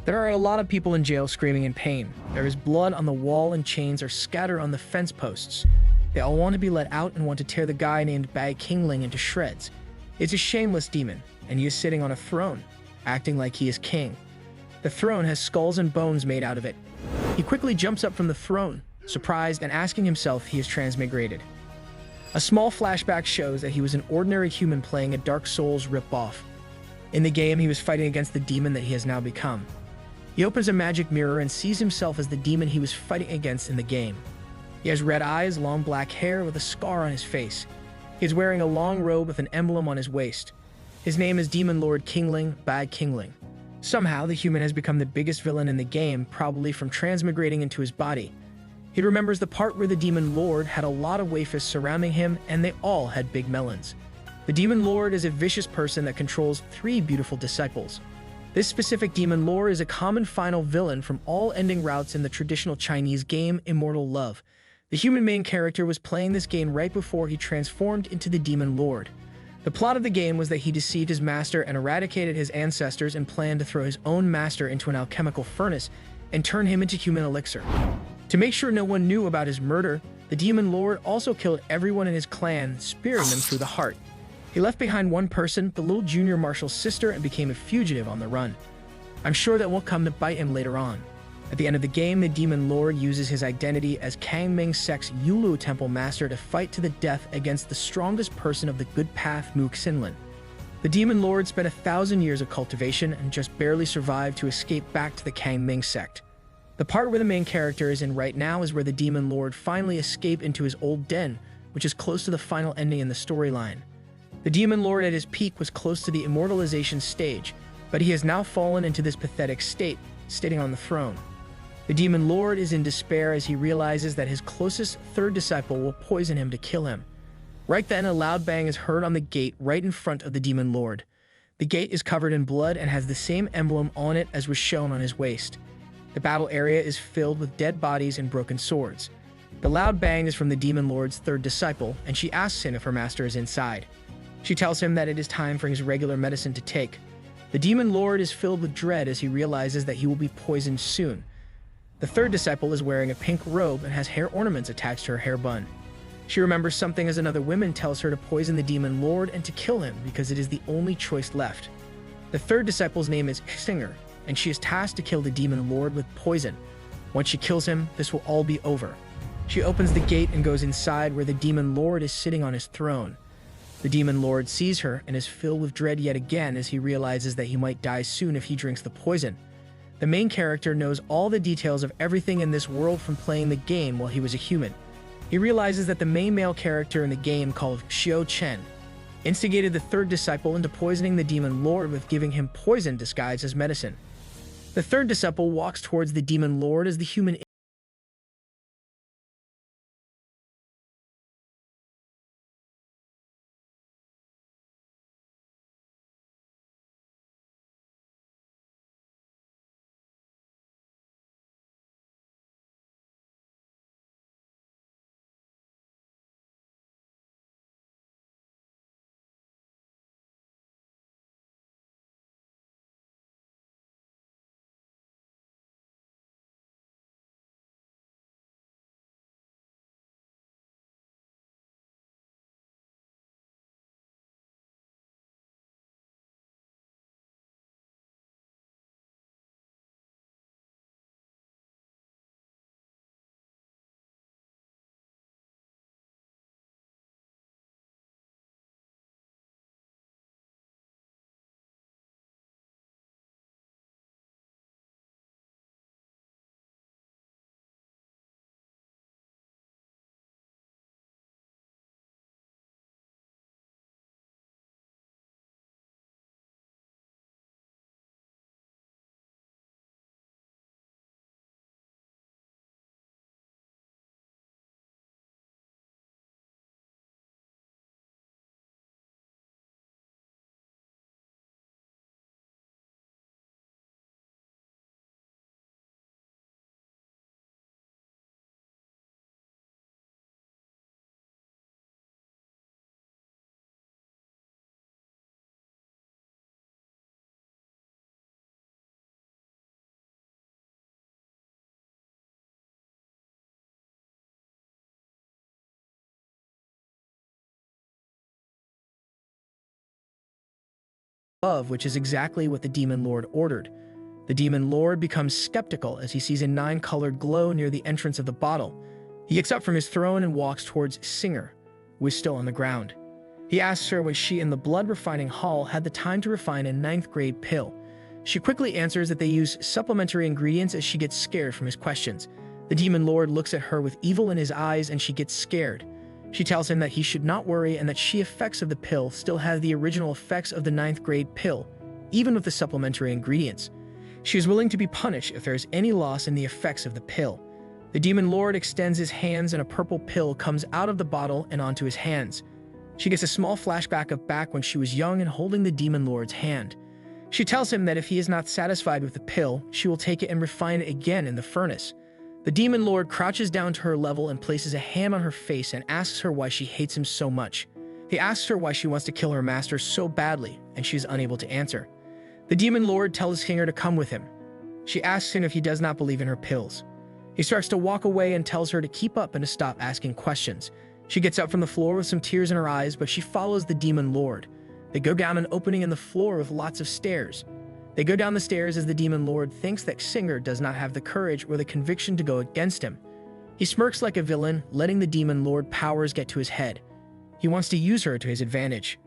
There are a lot of people in jail screaming in pain. There is blood on the wall and chains are scattered on the fence posts. They all want to be let out and want to tear the guy named Bag Kingling into shreds. It's a shameless demon, and he is sitting on a throne, acting like he is king. The throne has skulls and bones made out of it. He quickly jumps up from the throne, surprised and asking himself he is transmigrated. A small flashback shows that he was an ordinary human playing a Dark Souls rip-off. In the game, he was fighting against the demon that he has now become. He opens a magic mirror and sees himself as the demon he was fighting against in the game. He has red eyes, long black hair with a scar on his face. He is wearing a long robe with an emblem on his waist. His name is Demon Lord Kingling, Bag Kingling. Somehow, the human has become the biggest villain in the game, probably from transmigrating into his body. He remembers the part where the Demon Lord had a lot of waifus surrounding him and they all had big melons. The Demon Lord is a vicious person that controls 3 beautiful disciples. This specific demon lore is a common final villain from all ending routes in the traditional Chinese game Immortal Love. The human main character was playing this game right before he transformed into the Demon Lord. The plot of the game was that he deceived his master and eradicated his ancestors and planned to throw his own master into an alchemical furnace and turn him into human elixir. To make sure no one knew about his murder, the Demon Lord also killed everyone in his clan, spearing them through the heart. He left behind one person, the little junior marshal's sister, and became a fugitive on the run. I'm sure that will come to bite him later on. At the end of the game, the Demon Lord uses his identity as Kang Ming Sek's Yulu Temple Master to fight to the death against the strongest person of the good path, Mu Xinlin. The Demon Lord spent 1,000 years of cultivation and just barely survived to escape back to the Kang Ming sect. The part where the main character is in right now is where the Demon Lord finally escaped into his old den, which is close to the final ending in the storyline. The Demon Lord at his peak was close to the immortalization stage, but he has now fallen into this pathetic state, sitting on the throne. The Demon Lord is in despair as he realizes that his closest 3rd disciple will poison him to kill him. Right then, a loud bang is heard on the gate right in front of the Demon Lord. The gate is covered in blood and has the same emblem on it as was shown on his waist. The battle area is filled with dead bodies and broken swords. The loud bang is from the Demon Lord's 3rd disciple, and she asks him if her master is inside. She tells him that it is time for his regular medicine to take. The Demon Lord is filled with dread as he realizes that he will be poisoned soon. The 3rd disciple is wearing a pink robe and has hair ornaments attached to her hair bun. She remembers something as another woman tells her to poison the Demon Lord and to kill him because it is the only choice left. The 3rd disciple's name is Singer, and she is tasked to kill the Demon Lord with poison. Once she kills him, this will all be over. She opens the gate and goes inside where the Demon Lord is sitting on his throne. The Demon Lord sees her and is filled with dread yet again as he realizes that he might die soon if he drinks the poison. The main character knows all the details of everything in this world from playing the game while he was a human. He realizes that the main male character in the game, called Xiao Chen, instigated the 3rd disciple into poisoning the Demon Lord with giving him poison disguised as medicine. The 3rd disciple walks towards the Demon Lord as the human above, which is exactly what the Demon Lord ordered. The Demon Lord becomes skeptical as he sees a 9-colored glow near the entrance of the bottle. He gets up from his throne and walks towards Singer, who is still on the ground. He asks her why she in the blood refining hall had the time to refine a 9th-grade pill. She quickly answers that they use supplementary ingredients as she gets scared from his questions. The Demon Lord looks at her with evil in his eyes and she gets scared. She tells him that he should not worry and that she effects of the pill still have the original effects of the 9th-grade pill, even with the supplementary ingredients. She is willing to be punished if there is any loss in the effects of the pill. The Demon Lord extends his hands and a purple pill comes out of the bottle and onto his hands. She gets a small flashback of back when she was young and holding the Demon Lord's hand. She tells him that if he is not satisfied with the pill, she will take it and refine it again in the furnace. The Demon Lord crouches down to her level and places a hand on her face and asks her why she hates him so much. He asks her why she wants to kill her master so badly, and she is unable to answer. The Demon Lord tells Singer to come with him. She asks him if he does not believe in her pills. He starts to walk away and tells her to keep up and to stop asking questions. She gets up from the floor with some tears in her eyes, but she follows the Demon Lord. They go down an opening in the floor with lots of stairs. They go down the stairs as the Demon Lord thinks that Singer does not have the courage or the conviction to go against him. He smirks like a villain, letting the Demon Lord powers get to his head. He wants to use her to his advantage.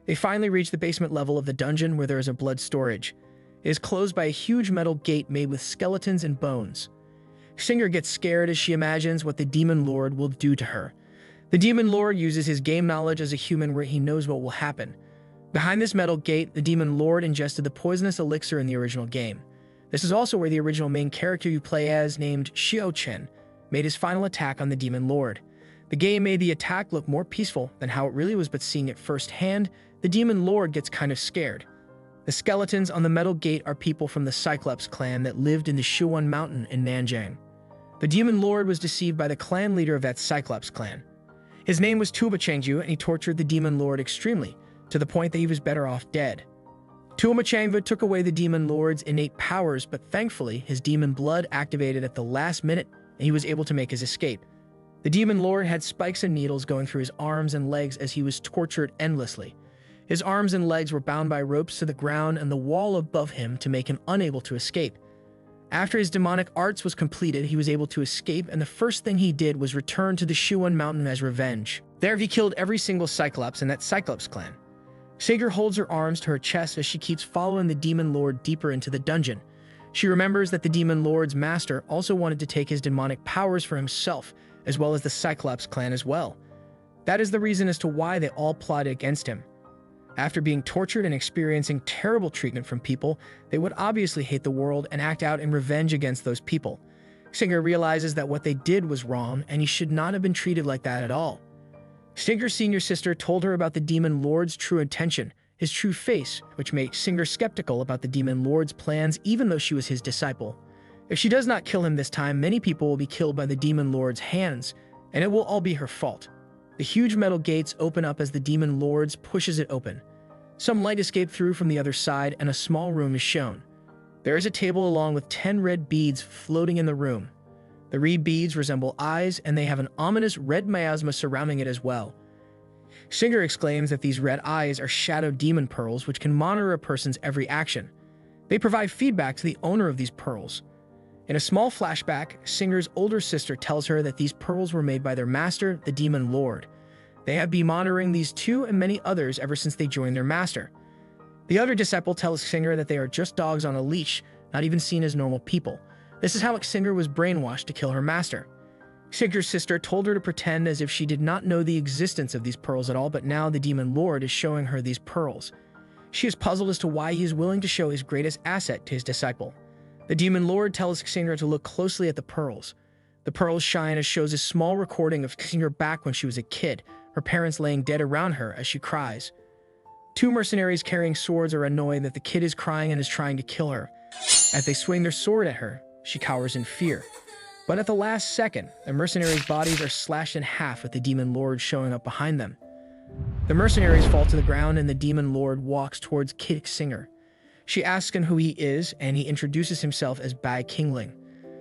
They finally reach the basement level of the dungeon where there is a blood storage. It is closed by a huge metal gate made with skeletons and bones. Singer gets scared as she imagines what the Demon Lord will do to her. The Demon Lord uses his game knowledge as a human where he knows what will happen. Behind this metal gate, the Demon Lord ingested the poisonous elixir in the original game. This is also where the original main character you play as, named Xiao Chen, made his final attack on the Demon Lord. The game made the attack look more peaceful than how it really was, but seeing it firsthand, the Demon Lord gets kind of scared. The skeletons on the metal gate are people from the Cyclops clan that lived in the Shuan Mountain in Nanjing. The Demon Lord was deceived by the clan leader of that Cyclops clan. His name was Tuba Changju, and he tortured the Demon Lord extremely, to the point that he was better off dead. Tuba Changju took away the Demon Lord's innate powers, but thankfully his demon blood activated at the last minute and he was able to make his escape. The Demon Lord had spikes and needles going through his arms and legs as he was tortured endlessly. His arms and legs were bound by ropes to the ground and the wall above him to make him unable to escape. After his demonic arts was completed, he was able to escape, and the first thing he did was return to the Shuan Mountain as revenge. There he killed every single Cyclops in that Cyclops clan. Sager holds her arms to her chest as she keeps following the Demon Lord deeper into the dungeon. She remembers that the Demon Lord's master also wanted to take his demonic powers for himself, as well as the Cyclops clan as well. That is the reason as to why they all plotted against him. After being tortured and experiencing terrible treatment from people, they would obviously hate the world and act out in revenge against those people. Singer realizes that what they did was wrong and he should not have been treated like that at all. Singer's senior sister told her about the Demon Lord's true intention, his true face, which made Singer skeptical about the Demon Lord's plans even though she was his disciple. If she does not kill him this time, many people will be killed by the Demon Lord's hands, and it will all be her fault. The huge metal gates open up as the Demon Lord pushes it open. Some light escaped through from the other side and a small room is shown. There is a table along with 10 red beads floating in the room. The red beads resemble eyes and they have an ominous red miasma surrounding it as well. Singer exclaims that these red eyes are shadow demon pearls which can monitor a person's every action. They provide feedback to the owner of these pearls. In a small flashback, Singer's older sister tells her that these pearls were made by their master, the Demon Lord. They have been monitoring these two and many others ever since they joined their master. The other disciple tells Singer that they are just dogs on a leash, not even seen as normal people. This is how Singer was brainwashed to kill her master. Singer's sister told her to pretend as if she did not know the existence of these pearls at all, but now the Demon Lord is showing her these pearls. She is puzzled as to why he is willing to show his greatest asset to his disciple. The Demon Lord tells Singer to look closely at the pearls. The pearls shine as shows a small recording of Singer back when she was a kid, her parents laying dead around her as she cries. Two mercenaries carrying swords are annoyed that the kid is crying and is trying to kill her. As they swing their sword at her, she cowers in fear. But at the last second, the mercenaries' bodies are slashed in half with the Demon Lord showing up behind them. The mercenaries fall to the ground and the Demon Lord walks towards Kid Singer. She asks him who he is and he introduces himself as Bai Qingling.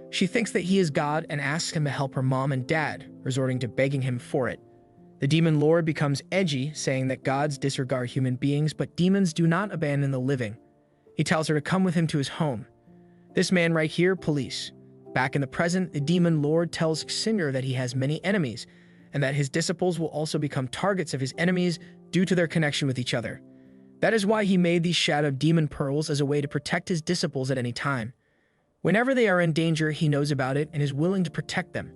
She thinks that he is God and asks him to help her mom and dad, resorting to begging him for it. The demon lord becomes edgy, saying that gods disregard human beings, but demons do not abandon the living. He tells her to come with him to his home. This man right here, police. Back in the present, the demon lord tells Singer that he has many enemies, and that his disciples will also become targets of his enemies due to their connection with each other. That is why he made these shadowed demon pearls as a way to protect his disciples at any time. Whenever they are in danger, he knows about it and is willing to protect them.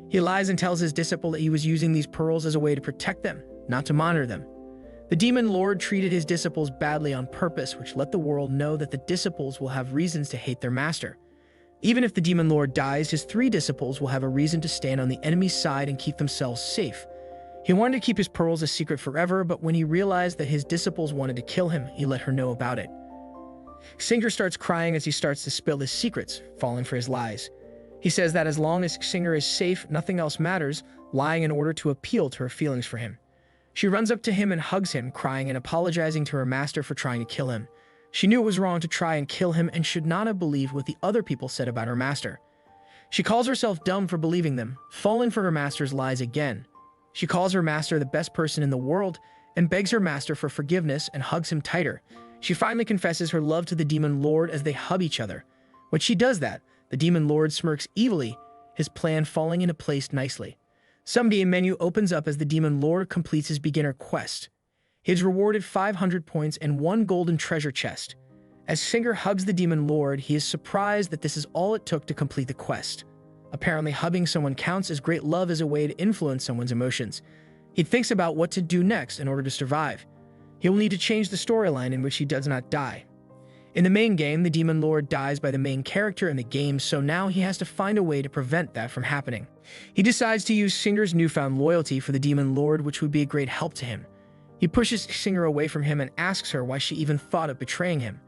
He lies and tells his disciple that he was using these pearls as a way to protect them, not to monitor them. The demon lord treated his disciples badly on purpose, which let the world know that the disciples will have reasons to hate their master. Even if the demon lord dies, his 3 disciples will have a reason to stand on the enemy's side and keep themselves safe. He wanted to keep his pearls a secret forever, but when he realized that his disciples wanted to kill him, he let her know about it. Singer starts crying as he starts to spill his secrets, falling for his lies. He says that as long as Singer is safe, nothing else matters, lying in order to appeal to her feelings for him. She runs up to him and hugs him, crying and apologizing to her master for trying to kill him. She knew it was wrong to try and kill him and should not have believed what the other people said about her master. She calls herself dumb for believing them, falling for her master's lies again. She calls her master the best person in the world and begs her master for forgiveness and hugs him tighter. She finally confesses her love to the demon lord as they hug each other. When she does that, the demon lord smirks evilly, his plan falling into place nicely. Someday a menu opens up as the demon lord completes his beginner quest. He is rewarded 500 points and 1 golden treasure chest. As Singer hugs the demon lord, he is surprised that this is all it took to complete the quest. Apparently, hugging someone counts as great love as a way to influence someone's emotions. He thinks about what to do next in order to survive. He will need to change the storyline in which he does not die. In the main game, the demon lord dies by the main character in the game, so now he has to find a way to prevent that from happening. He decides to use Singer's newfound loyalty for the demon lord, which would be a great help to him. He pushes Singer away from him and asks her why she even thought of betraying him.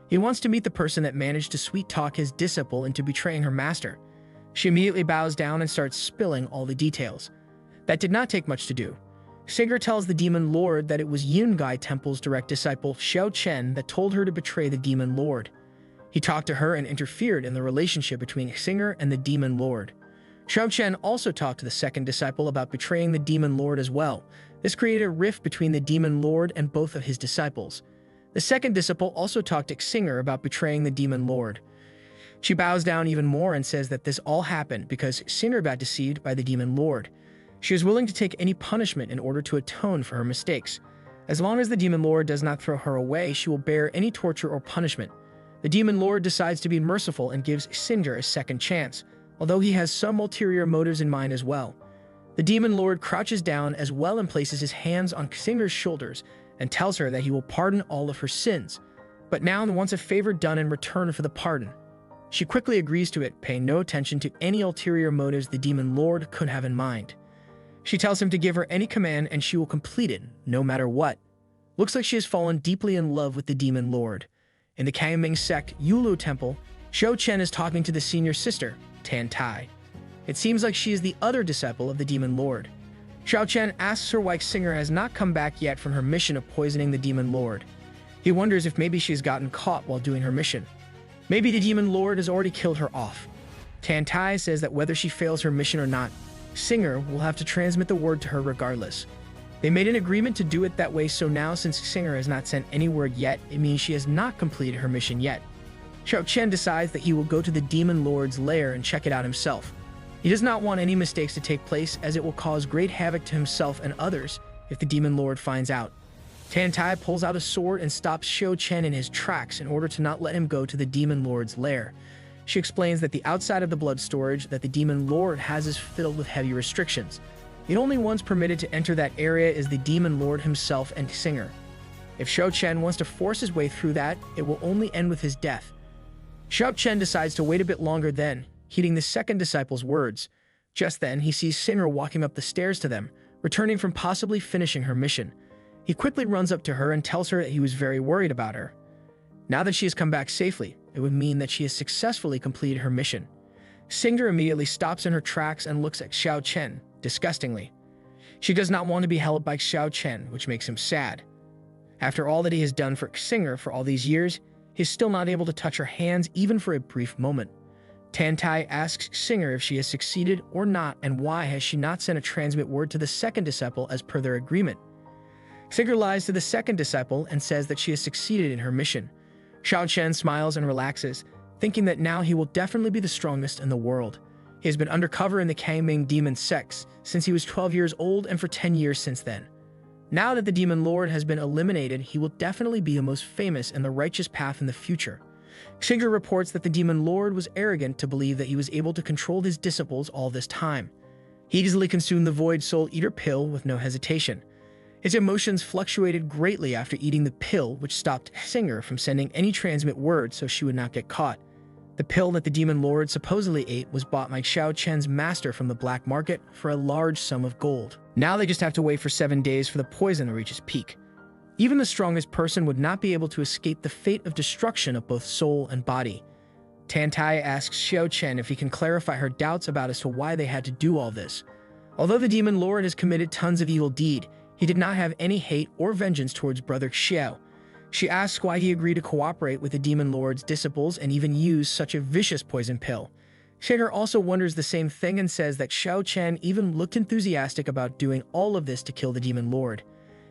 He wants to meet the person that managed to sweet-talk his disciple into betraying her master. She immediately bows down and starts spilling all the details. That did not take much to do. Singer tells the demon lord that it was Yungai Temple's direct disciple Xiao Chen that told her to betray the demon lord. He talked to her and interfered in the relationship between Singer and the demon lord. Xiao Chen also talked to the second disciple about betraying the demon lord as well. This created a rift between the demon lord and both of his disciples. The second disciple also talked to Singer about betraying the demon lord. She bows down even more and says that this all happened because Singer got deceived by the demon lord. She is willing to take any punishment in order to atone for her mistakes. As long as the demon lord does not throw her away, she will bear any torture or punishment. The demon lord decides to be merciful and gives Singer a second chance, although he has some ulterior motives in mind as well. The demon lord crouches down as well and places his hands on Singer's shoulders and tells her that he will pardon all of her sins, but now wants a favor done in return for the pardon. She quickly agrees to it, paying no attention to any ulterior motives the demon lord could have in mind. She tells him to give her any command and she will complete it, no matter what. Looks like she has fallen deeply in love with the demon lord. In the Kangming sect Yulu Temple, Xiao Chen is talking to the senior sister, Tan Tai. It seems like she is the other disciple of the demon lord. Xiao Chen asks her why Singer has not come back yet from her mission of poisoning the demon lord. He wonders if maybe she has gotten caught while doing her mission. Maybe the demon lord has already killed her off. Tan Tai says that whether she fails her mission or not, Singer will have to transmit the word to her regardless. They made an agreement to do it that way, so now since Singer has not sent any word yet, it means she has not completed her mission yet. Xiao Chen decides that he will go to the demon lord's lair and check it out himself. He does not want any mistakes to take place, as it will cause great havoc to himself and others if the demon lord finds out. Tan Tai pulls out a sword and stops Xiao Chen in his tracks in order to not let him go to the demon lord's lair. She explains that the outside of the blood storage that the demon lord has is filled with heavy restrictions. The only ones permitted to enter that area is the demon lord himself and Singer. If Xiao Chen wants to force his way through that, it will only end with his death. Xiao Chen decides to wait a bit longer then, heeding the second disciple's words. Just then, he sees Singer walking up the stairs to them, returning from possibly finishing her mission. He quickly runs up to her and tells her that he was very worried about her. Now that she has come back safely, it would mean that she has successfully completed her mission. Singer immediately stops in her tracks and looks at Xiao Chen, disgustingly. She does not want to be held by Xiao Chen, which makes him sad. After all that he has done for Singer for all these years, he is still not able to touch her hands even for a brief moment. Tantai asks Singer if she has succeeded or not and why has she not sent a transmit word to the second disciple as per their agreement. Singer lies to the second disciple and says that she has succeeded in her mission. Xiao Chen smiles and relaxes, thinking that now he will definitely be the strongest in the world. He has been undercover in the Kangming demon sects since he was 12 years old and for 10 years since then. Now that the demon lord has been eliminated, he will definitely be the most famous and the righteous path in the future. Singer reports that the demon lord was arrogant to believe that he was able to control his disciples all this time. He easily consumed the Void Soul Eater pill with no hesitation. His emotions fluctuated greatly after eating the pill, which stopped Singer from sending any transmit word so she would not get caught. The pill that the demon lord supposedly ate was bought by Xiao Chen's master from the black market for a large sum of gold. Now they just have to wait for 7 days for the poison to reach its peak. Even the strongest person would not be able to escape the fate of destruction of both soul and body. Tantai asks Xiao Chen if he can clarify her doubts about as to why they had to do all this. Although the demon lord has committed tons of evil deed, he did not have any hate or vengeance towards brother Xiao. She asks why he agreed to cooperate with the demon lord's disciples and even use such a vicious poison pill. Singer also wonders the same thing and says that Xiao Chen even looked enthusiastic about doing all of this to kill the demon lord.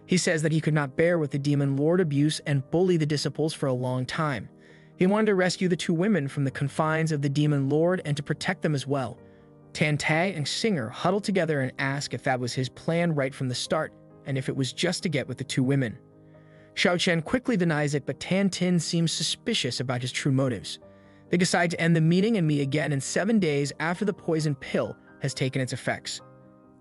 He says that he could not bear with the demon lord abuse and bully the disciples for a long time. He wanted to rescue the two women from the confines of the demon lord and to protect them as well. Tantai and Singer huddle together and ask if that was his plan right from the start, and if it was just to get with the two women. Xiao Chen quickly denies it, but Tan Tin seems suspicious about his true motives. They decide to end the meeting and meet again in 7 days after the poison pill has taken its effects.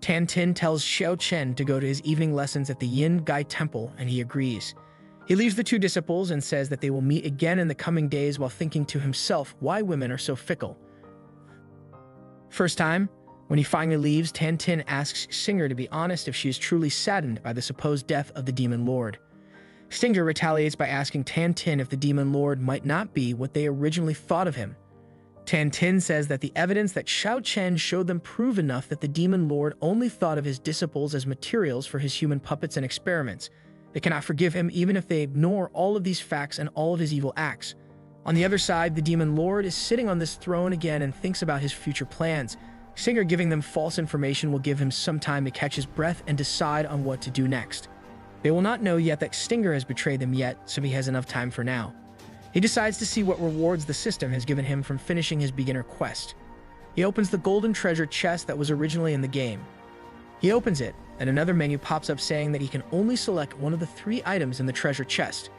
Tan Tin tells Xiao Chen to go to his evening lessons at the Yin Gai Temple, and he agrees. He leaves the two disciples and says that they will meet again in the coming days while thinking to himself why women are so fickle. First time, when he finally leaves, Tan Tin asks Singer to be honest if she is truly saddened by the supposed death of the demon lord. Singer retaliates by asking Tan Tin if the demon lord might not be what they originally thought of him. Tan Tin says that the evidence that Xiao Chen showed them prove enough that the demon lord only thought of his disciples as materials for his human puppets and experiments. They cannot forgive him even if they ignore all of these facts and all of his evil acts. On the other side, the demon lord is sitting on this throne again and thinks about his future plans. Singer giving them false information will give him some time to catch his breath and decide on what to do next. They will not know yet that Stinger has betrayed them yet, so he has enough time for now. He decides to see what rewards the system has given him from finishing his beginner quest. He opens the golden treasure chest that was originally in the game. He opens it, and another menu pops up saying that he can only select one of the 3 items in the treasure chest.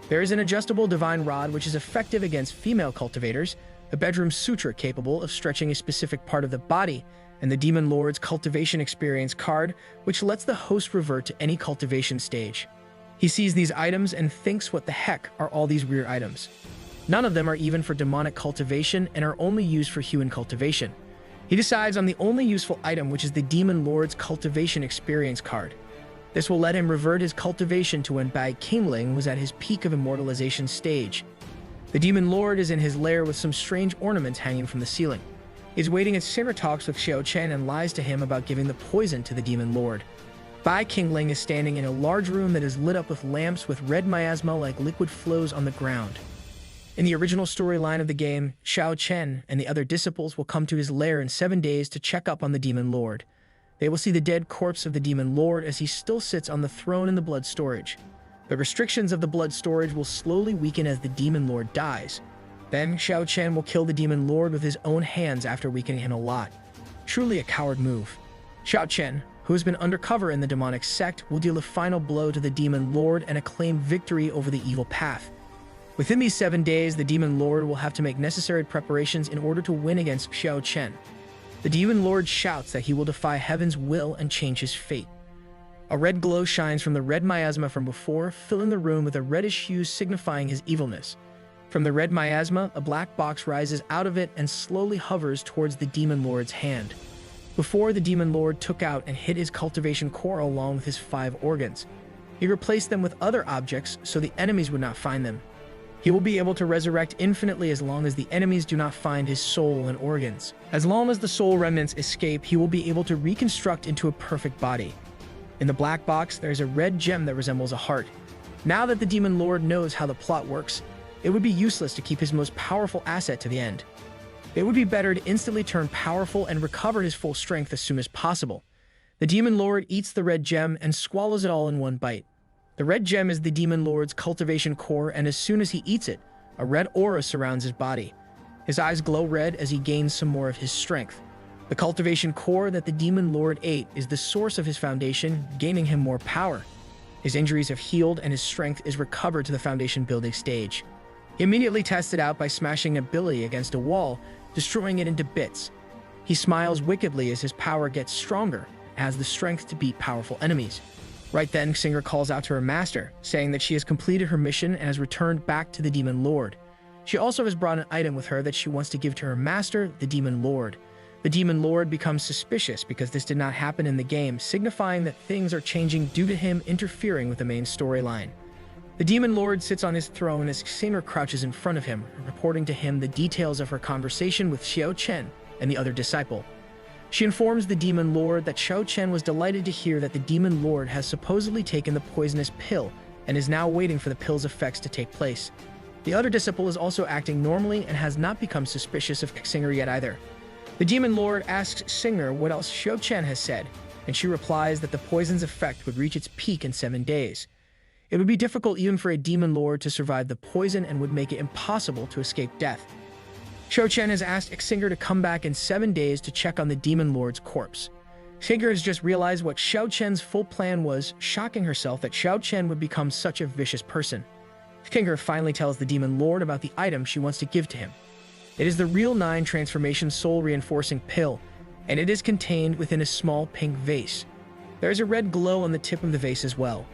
There is an adjustable divine rod which is effective against female cultivators, a bedroom suture capable of stretching a specific part of the body, and the Demon Lord's Cultivation Experience card, which lets the host revert to any cultivation stage. He sees these items and thinks, what the heck are all these weird items? None of them are even for demonic cultivation and are only used for human cultivation. He decides on the only useful item, which is the Demon Lord's Cultivation Experience card. This will let him revert his cultivation to when Bai Qingling was at his peak of immortalization stage. The Demon Lord is in his lair with some strange ornaments hanging from the ceiling. He's waiting as Singer talks with Xiao Chen and lies to him about giving the poison to the Demon Lord. Bai Qingling is standing in a large room that is lit up with lamps with red miasma like liquid flows on the ground. In the original storyline of the game, Xiao Chen and the other disciples will come to his lair in 7 days to check up on the Demon Lord. They will see the dead corpse of the Demon Lord as he still sits on the throne in the blood storage. The restrictions of the blood storage will slowly weaken as the Demon Lord dies. Then Xiao Chen will kill the Demon Lord with his own hands after weakening him a lot. Truly a coward move. Xiao Chen, who has been undercover in the demonic sect, will deal a final blow to the Demon Lord and acclaim victory over the evil path. Within these 7 days, the Demon Lord will have to make necessary preparations in order to win against Xiao Chen. The Demon Lord shouts that he will defy heaven's will and change his fate. A red glow shines from the red miasma from before, filling the room with a reddish hue signifying his evilness. From the red miasma, a black box rises out of it and slowly hovers towards the Demon Lord's hand. Before, the Demon Lord took out and hid his cultivation core along with his 5 organs. He replaced them with other objects so the enemies would not find them. He will be able to resurrect infinitely as long as the enemies do not find his soul and organs. As long as the soul remnants escape, he will be able to reconstruct into a perfect body. In the black box, there is a red gem that resembles a heart. Now that the Demon Lord knows how the plot works, it would be useless to keep his most powerful asset to the end. It would be better to instantly turn powerful and recover his full strength as soon as possible. The Demon Lord eats the red gem and swallows it all in one bite. The red gem is the Demon Lord's cultivation core, and as soon as he eats it, a red aura surrounds his body. His eyes glow red as he gains some more of his strength. The cultivation core that the Demon Lord ate is the source of his foundation, gaining him more power. His injuries have healed and his strength is recovered to the foundation building stage. He immediately tests it out by smashing an ability against a wall, destroying it into bits. He smiles wickedly as his power gets stronger, has the strength to beat powerful enemies. Right then, Xinger calls out to her master, saying that she has completed her mission and has returned back to the Demon Lord. She also has brought an item with her that she wants to give to her master, the Demon Lord. The Demon Lord becomes suspicious because this did not happen in the game, signifying that things are changing due to him interfering with the main storyline. The Demon Lord sits on his throne as Xinger crouches in front of him, reporting to him the details of her conversation with Xiao Chen and the other disciple. She informs the Demon Lord that Xiao Chen was delighted to hear that the Demon Lord has supposedly taken the poisonous pill and is now waiting for the pill's effects to take place. The other disciple is also acting normally and has not become suspicious of Xinger yet either. The Demon Lord asks Xinger what else Xiao Chen has said, and she replies that the poison's effect would reach its peak in 7 days. It would be difficult even for a Demon Lord to survive the poison and would make it impossible to escape death. Xiao Chen has asked Xinger to come back in 7 days to check on the Demon Lord's corpse. Xinger has just realized what Xiao Chen's full plan was, shocking herself that Xiao Chen would become such a vicious person. Xinger finally tells the Demon Lord about the item she wants to give to him. It is the Real 9 Transformation Soul Reinforcing Pill, and it is contained within a small pink vase. There is a red glow on the tip of the vase as well.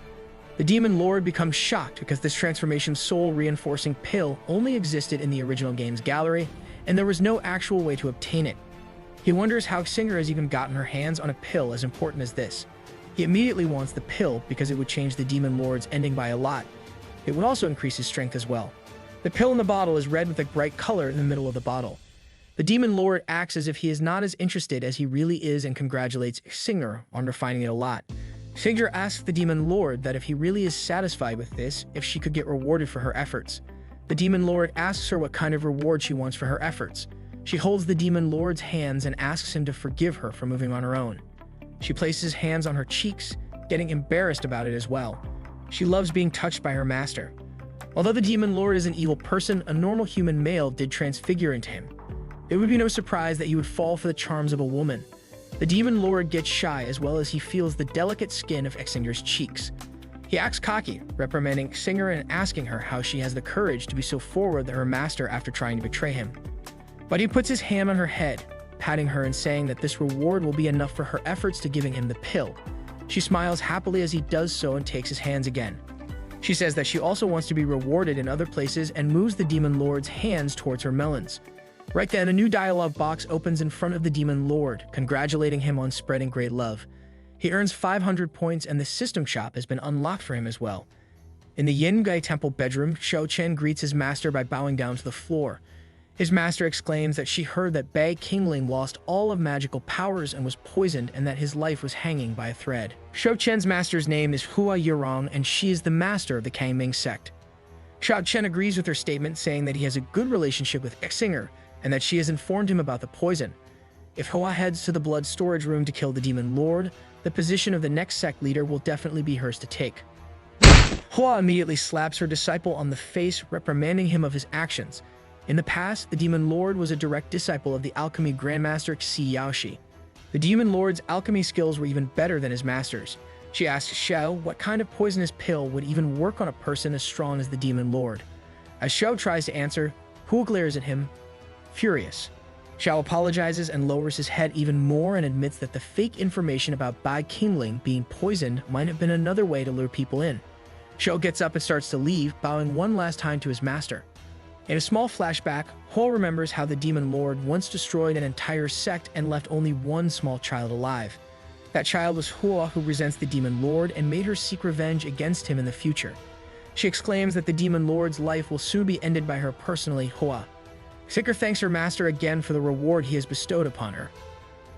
The Demon Lord becomes shocked because this Transformation Soul Reinforcing Pill only existed in the original game's gallery, and there was no actual way to obtain it. He wonders how Xinger has even gotten her hands on a pill as important as this. He immediately wants the pill because it would change the Demon Lord's ending by a lot. It would also increase his strength as well. The pill in the bottle is red with a bright color in the middle of the bottle. The Demon Lord acts as if he is not as interested as he really is and congratulates Xinger on refining it a lot. Xinger asks the Demon Lord that if he really is satisfied with this, if she could get rewarded for her efforts. The Demon Lord asks her what kind of reward she wants for her efforts. She holds the Demon Lord's hands and asks him to forgive her for moving on her own. She places hands on her cheeks, getting embarrassed about it as well. She loves being touched by her master. Although the Demon Lord is an evil person, a normal human male did transfigure into him. It would be no surprise that he would fall for the charms of a woman. The Demon Lord gets shy as well as he feels the delicate skin of Xinger's cheeks. He acts cocky, reprimanding Xinger and asking her how she has the courage to be so forward to her master after trying to betray him. But he puts his hand on her head, patting her and saying that this reward will be enough for her efforts to giving him the pill. She smiles happily as he does so and takes his hands again. She says that she also wants to be rewarded in other places and moves the Demon Lord's hands towards her melons. Right then, a new dialogue box opens in front of the Demon Lord, congratulating him on spreading great love. He earns 500 points and the system shop has been unlocked for him as well. In the Yingai Temple bedroom, Xiao Chen greets his master by bowing down to the floor. His master exclaims that she heard that Bai Qingling lost all of magical powers and was poisoned and that his life was hanging by a thread. Xiao Chen's master's name is Hua Yurong and she is the master of the Kangming sect. Xiao Chen agrees with her statement, saying that he has a good relationship with Xinger and that she has informed him about the poison. If Hua heads to the blood storage room to kill the Demon Lord, the position of the next sect leader will definitely be hers to take. Hua immediately slaps her disciple on the face, reprimanding him of his actions. In the past, the Demon Lord was a direct disciple of the alchemy grandmaster Xi Yaoshi. The Demon Lord's alchemy skills were even better than his master's. She asks Xiao what kind of poisonous pill would even work on a person as strong as the Demon Lord. As Xiao tries to answer, Hua glares at him, furious. Xiao apologizes and lowers his head even more and admits that the fake information about Bai Qingling being poisoned might have been another way to lure people in. Xiao gets up and starts to leave, bowing one last time to his master. In a small flashback, Hua remembers how the Demon Lord once destroyed an entire sect and left only one small child alive. That child was Hua, who resents the Demon Lord and made her seek revenge against him in the future. She exclaims that the Demon Lord's life will soon be ended by her personally, Hua. Xinger thanks her master again for the reward he has bestowed upon her.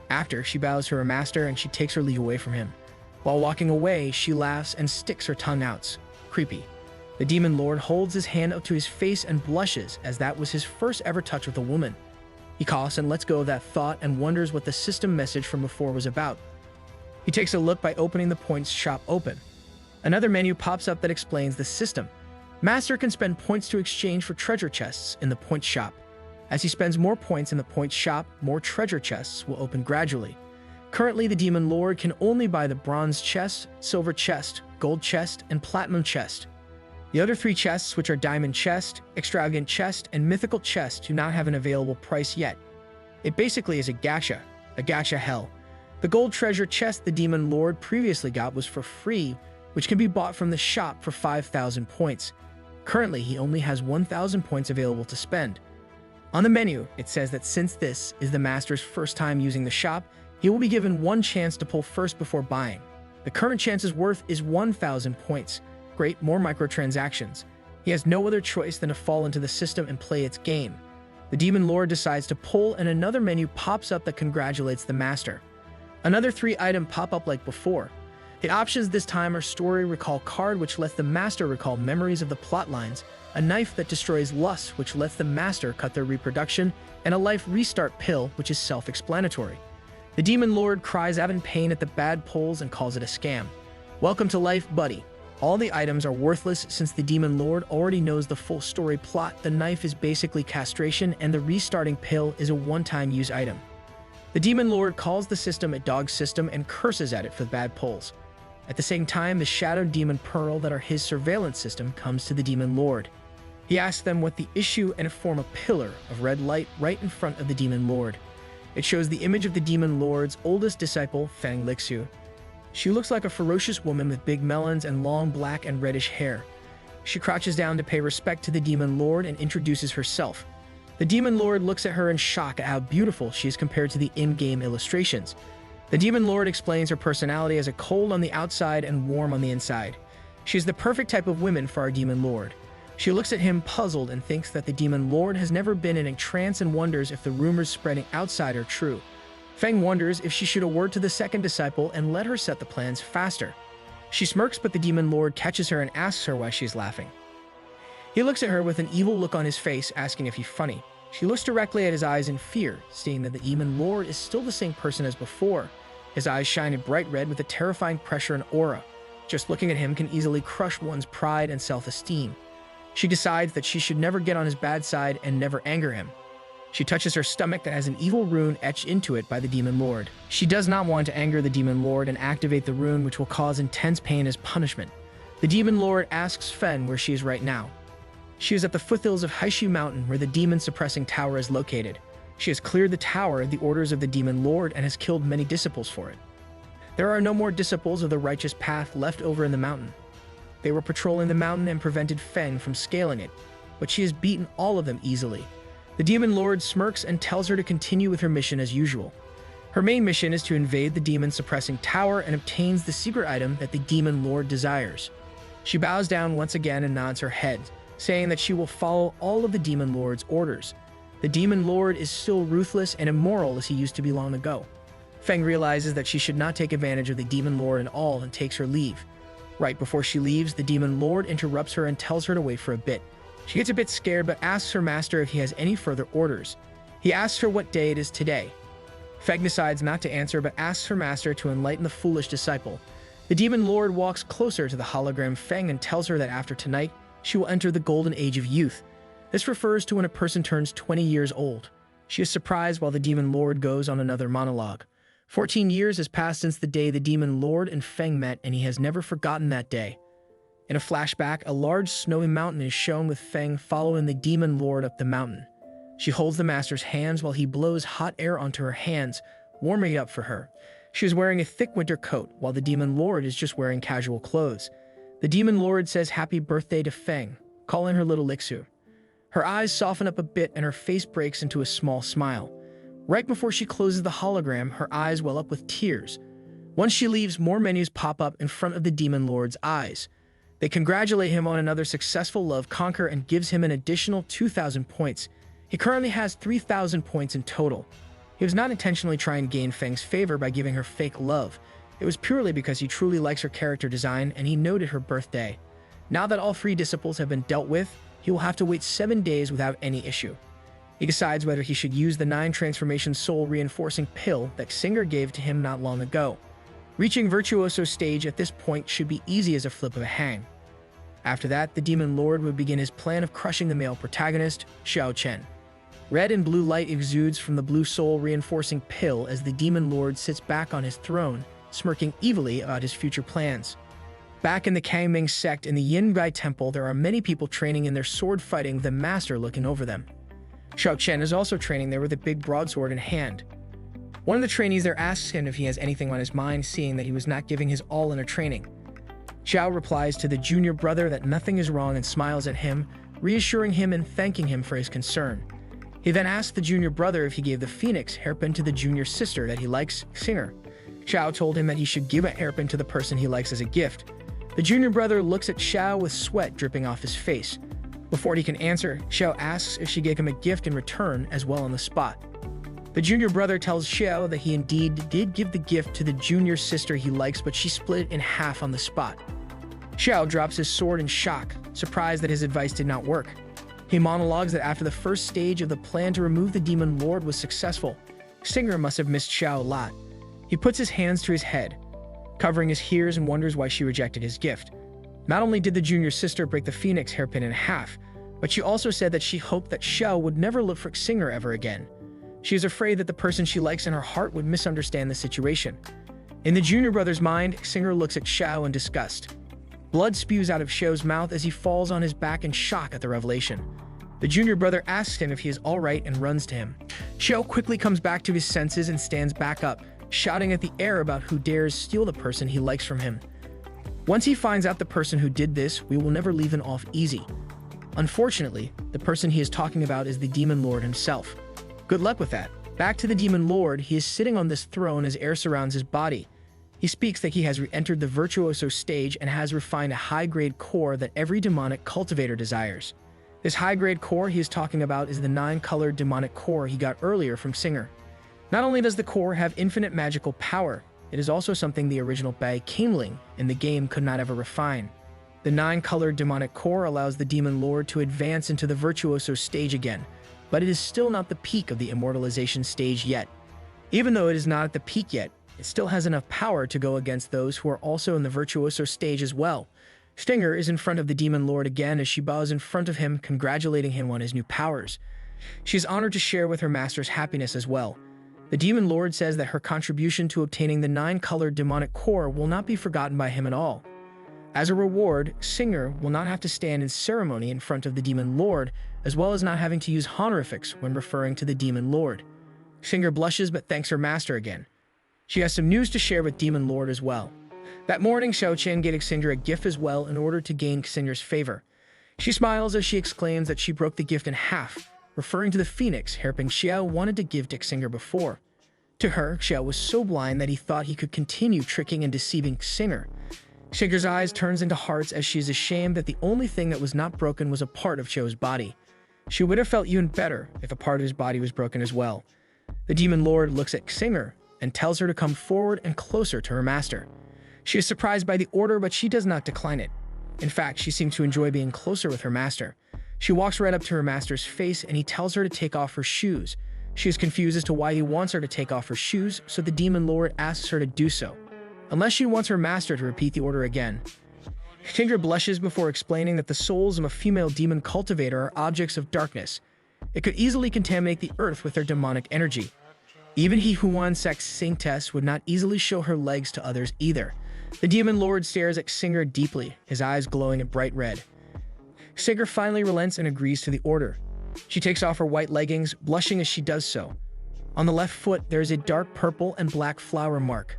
After, she bows to her master and she takes her leave away from him. While walking away, she laughs and sticks her tongue out. Creepy. The Demon Lord holds his hand up to his face and blushes, as that was his first ever touch with a woman. He coughs and lets go of that thought and wonders what the system message from before was about. He takes a look by opening the points shop open. Another menu pops up that explains the system. Master can spend points to exchange for treasure chests in the point shop. As he spends more points in the point shop, more treasure chests will open gradually. Currently, the Demon Lord can only buy the bronze chest, silver chest, gold chest, and platinum chest. The other 3 chests, which are diamond chest, extravagant chest, and mythical chest, do not have an available price yet. It basically is a gacha hell. The gold treasure chest the Demon Lord previously got was for free, which can be bought from the shop for 5,000 points. Currently, he only has 1,000 points available to spend. On the menu, it says that since this is the master's first time using the shop, he will be given 1 chance to pull first before buying. The current chance's worth is 1,000 points. Great, more microtransactions. He has no other choice than to fall into the system and play its game. The Demon Lord decides to pull and another menu pops up that congratulates the master. Another 3 items pop up like before. The options this time are Story Recall Card, which lets the master recall memories of the plot lines, a knife that destroys lust, which lets the master cut their reproduction, and a life restart pill, which is self-explanatory. The Demon Lord cries out in pain at the bad pulls and calls it a scam. Welcome to life, buddy. All the items are worthless since the Demon Lord already knows the full story plot. The knife is basically castration and the restarting pill is a one-time use item. The Demon Lord calls the system a dog system and curses at it for the bad pulls. At the same time, the Shadow Demon Pearl that are his surveillance system comes to the Demon Lord. He asks them what the issue and form a pillar of red light right in front of the Demon Lord. It shows the image of the Demon Lord's oldest disciple, Feng Lixu. She looks like a ferocious woman with big melons and long black and reddish hair. She crouches down to pay respect to the Demon Lord and introduces herself. The Demon Lord looks at her in shock at how beautiful she is compared to the in-game illustrations. The Demon Lord explains her personality as a cold on the outside and warm on the inside. She is the perfect type of woman for our Demon Lord. She looks at him puzzled and thinks that the Demon Lord has never been in a trance and wonders if the rumors spreading outside are true. Feng wonders if she should award to the second disciple and let her set the plans faster. She smirks, but the Demon Lord catches her and asks her why she is laughing. He looks at her with an evil look on his face, asking if he's funny. She looks directly at his eyes in fear, seeing that the Demon Lord is still the same person as before. His eyes shine a bright red with a terrifying pressure and aura. Just looking at him can easily crush one's pride and self-esteem. She decides that she should never get on his bad side and never anger him. She touches her stomach that has an evil rune etched into it by the Demon Lord. She does not want to anger the Demon Lord and activate the rune, which will cause intense pain as punishment. The Demon Lord asks Fen where she is right now. She is at the foothills of Haishu Mountain, where the demon-suppressing tower is located. She has cleared the tower at the orders of the Demon Lord and has killed many disciples for it. There are no more disciples of the righteous path left over in the mountain. They were patrolling the mountain and prevented Feng from scaling it, but she has beaten all of them easily. The Demon Lord smirks and tells her to continue with her mission as usual. Her main mission is to invade the demon-suppressing tower and obtains the secret item that the Demon Lord desires. She bows down once again and nods her head, saying that she will follow all of the Demon Lord's orders. The Demon Lord is still ruthless and immoral as he used to be long ago. Feng realizes that she should not take advantage of the Demon Lord at all and takes her leave. Right before she leaves, the Demon Lord interrupts her and tells her to wait for a bit. She gets a bit scared but asks her master if he has any further orders. He asks her what day it is today. Feng decides not to answer but asks her master to enlighten the foolish disciple. The Demon Lord walks closer to the hologram Feng and tells her that after tonight, she will enter the golden age of youth. This refers to when a person turns 20 years old. She is surprised while the Demon Lord goes on another monologue. 14 years has passed since the day the Demon Lord and Feng met, and he has never forgotten that day. In a flashback, a large snowy mountain is shown with Feng following the Demon Lord up the mountain. She holds the master's hands while he blows hot air onto her hands, warming it up for her. She is wearing a thick winter coat, while the Demon Lord is just wearing casual clothes. The Demon Lord says happy birthday to Feng, calling her little Lixu. Her eyes soften up a bit and her face breaks into a small smile. Right before she closes the hologram, her eyes well up with tears. Once she leaves, more menus pop up in front of the Demon Lord's eyes. They congratulate him on another successful love conquer and gives him an additional 2,000 points. He currently has 3,000 points in total. He was not intentionally trying to gain Feng's favor by giving her fake love. It was purely because he truly likes her character design and he noted her birthday. Now that all 3 disciples have been dealt with, he will have to wait 7 days without any issue. He decides whether he should use the 9 transformation soul reinforcing pill that Singer gave to him not long ago. Reaching Virtuoso stage at this point should be easy as a flip of a hang. After that, the Demon Lord would begin his plan of crushing the male protagonist, Xiao Chen. Red and blue light exudes from the blue soul reinforcing pill as the Demon Lord sits back on his throne, smirking evilly about his future plans. Back in the Kangming sect in the Yinbai Temple, there are many people training in their sword fighting with the master looking over them. Xiao Chen is also training there with a big broadsword in hand. One of the trainees there asks him if he has anything on his mind, seeing that he was not giving his all in a training. Xiao replies to the junior brother that nothing is wrong and smiles at him, reassuring him and thanking him for his concern. He then asks the junior brother if he gave the phoenix hairpin to the junior sister that he likes, Singer. Xiao told him that he should give a hairpin to the person he likes as a gift. The junior brother looks at Xiao with sweat dripping off his face. Before he can answer, Xiao asks if she gave him a gift in return as well on the spot. The junior brother tells Xiao that he indeed did give the gift to the junior sister he likes, but she split it in half on the spot. Xiao drops his sword in shock, surprised that his advice did not work. He monologues that after the first stage of the plan to remove the Demon Lord was successful, Singer must have missed Xiao a lot. He puts his hands to his head, covering his ears, and wonders why she rejected his gift. Not only did the junior sister break the phoenix hairpin in half, but she also said that she hoped that Xiao would never look for Singer ever again. She is afraid that the person she likes in her heart would misunderstand the situation. In the junior brother's mind, Singer looks at Xiao in disgust. Blood spews out of Xiao's mouth as he falls on his back in shock at the revelation. The junior brother asks him if he is alright and runs to him. Xiao quickly comes back to his senses and stands back up, shouting at the air about who dares steal the person he likes from him. Once he finds out the person who did this, we will never leave him off easy. Unfortunately, the person he is talking about is the Demon Lord himself. Good luck with that. Back to the Demon Lord, he is sitting on this throne as air surrounds his body. He speaks that he has re-entered the Virtuoso stage and has refined a high-grade core that every demonic cultivator desires. This high-grade core he is talking about is the 9-colored demonic core he got earlier from Singer. Not only does the core have infinite magical power, it is also something the original Bai Kingling in the game could not ever refine. The 9-colored demonic core allows the Demon Lord to advance into the Virtuoso stage again, but it is still not the peak of the immortalization stage yet. Even though it is not at the peak yet, it still has enough power to go against those who are also in the Virtuoso stage as well. Stinger is in front of the Demon Lord again as she bows in front of him, congratulating him on his new powers. She is honored to share with her master's happiness as well. The Demon Lord says that her contribution to obtaining the 9-colored demonic core will not be forgotten by him at all. As a reward, Singer will not have to stand in ceremony in front of the Demon Lord, as well as not having to use honorifics when referring to the Demon Lord. Singer blushes but thanks her master again. She has some news to share with Demon Lord as well. That morning, Xiao Chen gave Singer a gift as well in order to gain Singer's favor. She smiles as she exclaims that she broke the gift in half, referring to the phoenix hairpin Xiao wanted to give to Singer before. To her, Xiao was so blind that he thought he could continue tricking and deceiving Singer. Singer's eyes turns into hearts as she is ashamed that the only thing that was not broken was a part of Xiao's body. She would have felt even better if a part of his body was broken as well. The Demon Lord looks at Singer and tells her to come forward and closer to her master. She is surprised by the order, but she does not decline it. In fact, she seems to enjoy being closer with her master. She walks right up to her master's face and he tells her to take off her shoes. She is confused as to why he wants her to take off her shoes, so the Demon Lord asks her to do so, unless she wants her master to repeat the order again. Singer blushes before explaining that the souls of a female demon cultivator are objects of darkness. It could easily contaminate the earth with their demonic energy. Even he who won sex Saintess would not easily show her legs to others either. The Demon Lord stares at Singer deeply, his eyes glowing a bright red. Singer finally relents and agrees to the order. She takes off her white leggings, blushing as she does so. On the left foot, there is a dark purple and black flower mark.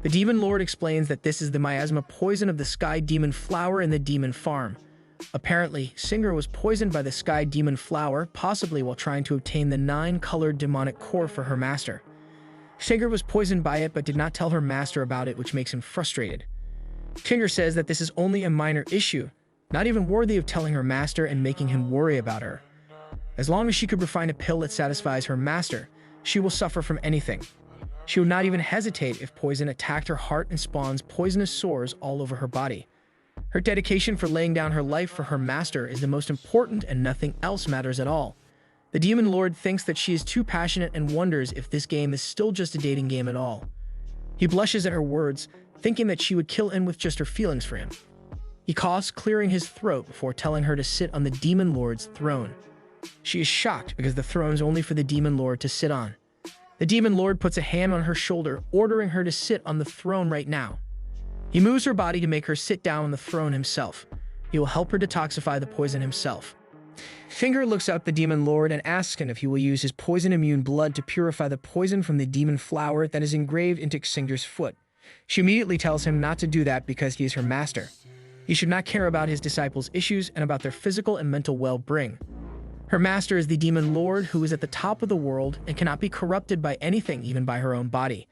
The Demon Lord explains that this is the miasma poison of the Sky Demon Flower in the Demon Farm. Apparently, Singer was poisoned by the Sky Demon Flower, possibly while trying to obtain the 9-colored demonic core for her master. Singer was poisoned by it but did not tell her master about it, which makes him frustrated. Singer says that this is only a minor issue, not even worthy of telling her master and making him worry about her. As long as she could refine a pill that satisfies her master, she will suffer from anything. She would not even hesitate if poison attacked her heart and spawns poisonous sores all over her body. Her dedication for laying down her life for her master is the most important and nothing else matters at all. The Demon Lord thinks that she is too passionate and wonders if this game is still just a dating game at all. He blushes at her words, thinking that she would kill him with just her feelings for him. He coughs, clearing his throat before telling her to sit on the Demon Lord's throne. She is shocked because the throne is only for the Demon Lord to sit on. The Demon Lord puts a hand on her shoulder, ordering her to sit on the throne right now. He moves her body to make her sit down on the throne himself. He will help her detoxify the poison himself. Finger looks up the Demon Lord and asks him if he will use his poison-immune blood to purify the poison from the demon flower that is engraved into Xingder's foot. She immediately tells him not to do that because he is her master. He should not care about his disciples' issues and about their physical and mental well-being. Her master is the Demon Lord, who is at the top of the world and cannot be corrupted by anything, even by her own body.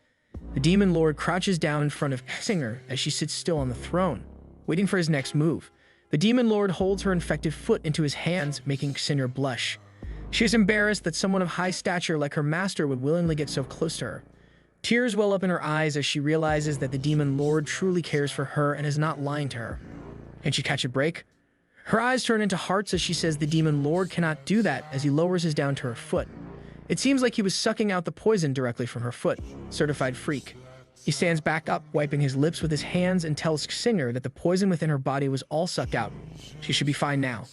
The Demon Lord crouches down in front of Xinger as she sits still on the throne, waiting for his next move. The Demon Lord holds her infected foot into his hands, making Xinger blush. She is embarrassed that someone of high stature like her master would willingly get so close to her. Tears well up in her eyes as she realizes that the Demon Lord truly cares for her and is not lying to her. Can she catch a break? Her eyes turn into hearts as she says the Demon Lord cannot do that as he lowers his down to her foot. It seems like he was sucking out the poison directly from her foot. Certified freak. He stands back up, wiping his lips with his hands, and tells Xinger that the poison within her body was all sucked out. She should be fine now.